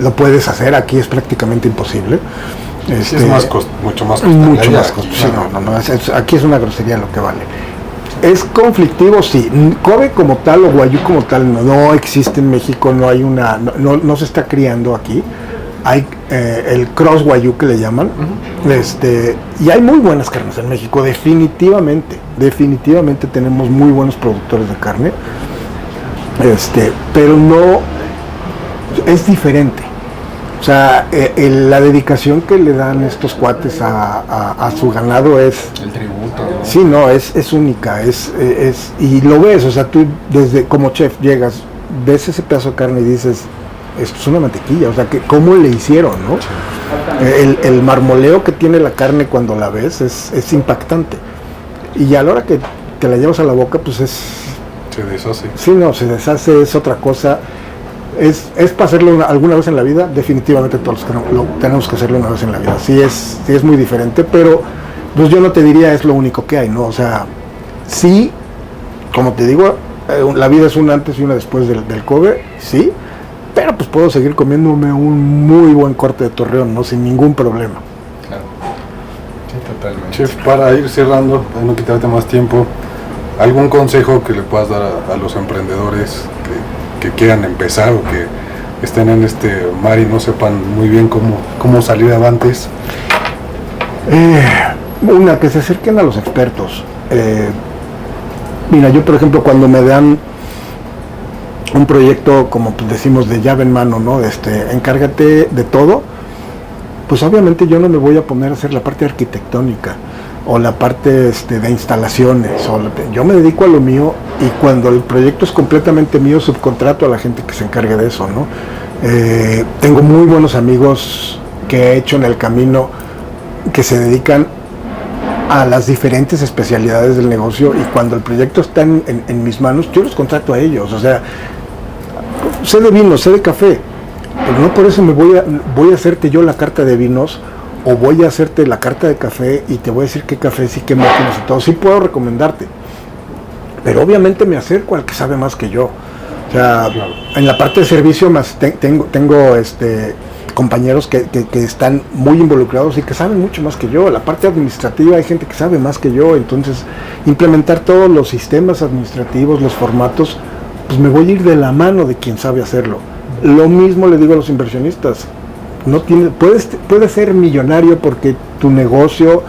Lo puedes hacer, aquí es prácticamente imposible. Sí, es mucho más Mucho allá, más costoso. Sí, no, aquí es una grosería lo que vale. ¿Es conflictivo? Sí. Kobe como tal o wagyu como tal no existe en México, no hay no se está criando aquí. Hay el cross wagyu, que le llaman. Y hay muy buenas carnes en México, definitivamente tenemos muy buenos productores de carne, pero no es diferente. O sea, la dedicación que le dan estos cuates a su ganado es... El tributo, ¿no? Sí, no, es única, y lo ves, o sea, tú desde como chef llegas, ves ese pedazo de carne y dices, esto es una mantequilla, o sea, ¿cómo le hicieron, no? El marmoleo que tiene la carne cuando la ves es impactante, y a la hora que te la llevas a la boca, pues Se deshace. Sí, no, se deshace, es otra cosa. Es para hacerlo alguna vez en la vida, definitivamente todos tenemos que hacerlo una vez en la vida. Sí es muy diferente, pero pues yo no te diría es lo único que hay, ¿no? O sea, sí, como te digo, la vida es una antes y una después del Kobe, sí, pero pues puedo seguir comiéndome un muy buen corte de Torreón, ¿no? Sin ningún problema. Claro. Sí, totalmente. Chef, para ir cerrando, para no quitarte más tiempo, ¿algún consejo que le puedas dar a los emprendedores que quieran empezar o estén en este mar y no sepan muy bien cómo salir avantes? Una, que se acerquen a los expertos. Mira, yo por ejemplo cuando me dan un proyecto, como pues decimos, de llave en mano, ¿no? Encárgate de todo, pues obviamente yo no me voy a poner a hacer la parte arquitectónica o la parte de instalaciones, yo me dedico a lo mío, y cuando el proyecto es completamente mío, subcontrato a la gente que se encargue de eso, ¿no? Tengo muy buenos amigos que he hecho en el camino que se dedican a las diferentes especialidades del negocio, y cuando el proyecto está en mis manos, yo los contrato a ellos. O sea, sé de vino, sé de café, pero no por eso voy a hacerte yo la carta de vinos, o voy a hacerte la carta de café y te voy a decir qué café sí, qué máquinas y todo. Sí puedo recomendarte, pero obviamente me acerco al que sabe más que yo. O sea, claro, en la parte de servicio más tengo compañeros que están muy involucrados y que saben mucho más que yo. La parte administrativa hay gente que sabe más que yo, entonces implementar todos los sistemas administrativos, los formatos, pues me voy a ir de la mano de quien sabe hacerlo. Lo mismo le digo a los inversionistas. Puedes ser millonario porque tu negocio,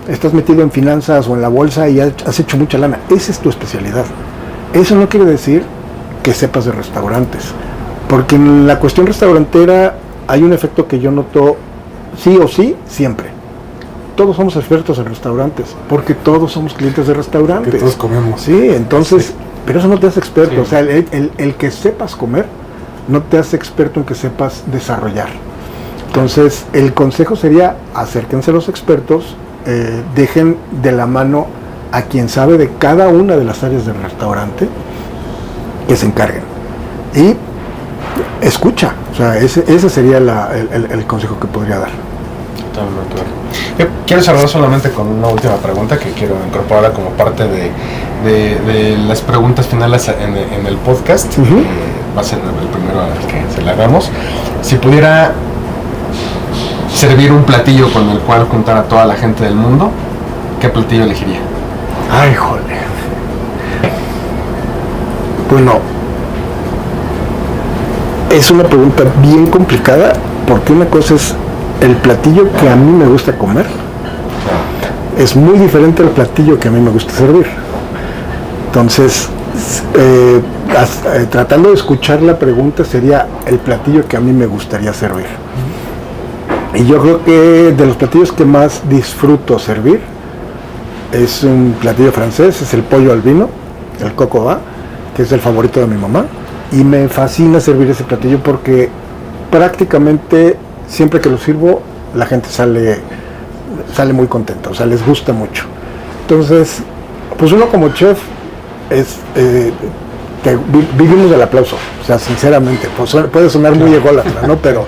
estás metido en finanzas o en la bolsa y has hecho mucha lana. Esa es tu especialidad. Eso no quiere decir que sepas de restaurantes, porque en la cuestión restaurantera hay un efecto que yo noto sí o sí siempre. Todos somos expertos en restaurantes, porque todos somos clientes de restaurantes. Que todos comemos. Sí, entonces, sí, pero eso no te hace experto. Sí. O sea, el que sepas comer no te hace experto en que sepas desarrollar. Entonces, el consejo sería: acérquense a los expertos, dejen de la mano a quien sabe de cada una de las áreas del restaurante, que se encarguen. Y escucha, o sea, ese sería el consejo que podría dar. Totalmente. Quiero cerrar solamente con una última pregunta que quiero incorporar como parte de las preguntas finales en el podcast. Uh-huh. Va a ser el primero al que se le hagamos. Si pudiera servir un platillo con el cual juntar a toda la gente del mundo, ¿qué platillo elegiría? Ay, joder. Bueno, es una pregunta bien complicada, porque una cosa es el platillo que a mí me gusta comer, es muy diferente al platillo que a mí me gusta servir. Entonces, tratando de escuchar la pregunta, sería el platillo que a mí me gustaría servir. Y yo creo que de los platillos que más disfruto servir es un platillo francés, es el pollo al vino, el coq au vin, que es el favorito de mi mamá, y me fascina servir ese platillo porque prácticamente siempre que lo sirvo la gente sale muy contenta, o sea, les gusta mucho. Entonces, pues uno como chef vivimos del aplauso, o sea, sinceramente, pues puede sonar muy ególatra, ¿no? Pero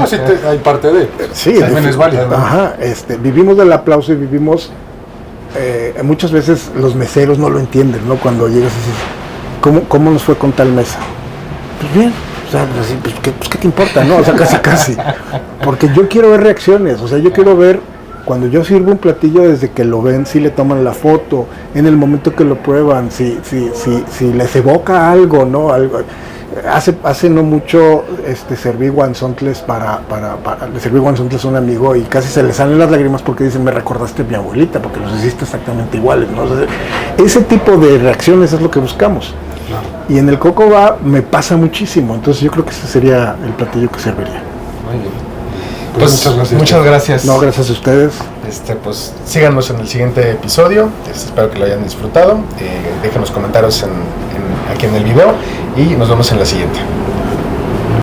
sí, hay parte de. Sí, también es válido, ¿no? Ajá, vivimos del aplauso y vivimos. Muchas veces los meseros no lo entienden, ¿no? Cuando llegas y dices, ¿cómo nos fue con tal mesa? Pues bien, o sea, pues, ¿qué te importa, no? O sea, casi. Porque yo quiero ver reacciones, o sea, yo quiero ver, cuando yo sirvo un platillo, desde que lo ven, si le toman la foto, en el momento que lo prueban, si les evoca algo, ¿no? Algo. Hace no mucho serví guanzontles le serví guanzontles a un amigo y casi se le salen las lágrimas porque dicen, me recordaste a mi abuelita porque los hiciste exactamente iguales, ¿no? O sea, ese tipo de reacciones es lo que buscamos. Claro. Y en el coq au vin me pasa muchísimo, entonces yo creo que ese sería el platillo que serviría. Muy bien. Pues muchas gracias. No, gracias a ustedes. Pues síganos en el siguiente episodio. Espero que lo hayan disfrutado. Dejen los comentarios aquí en el video y nos vemos en la siguiente.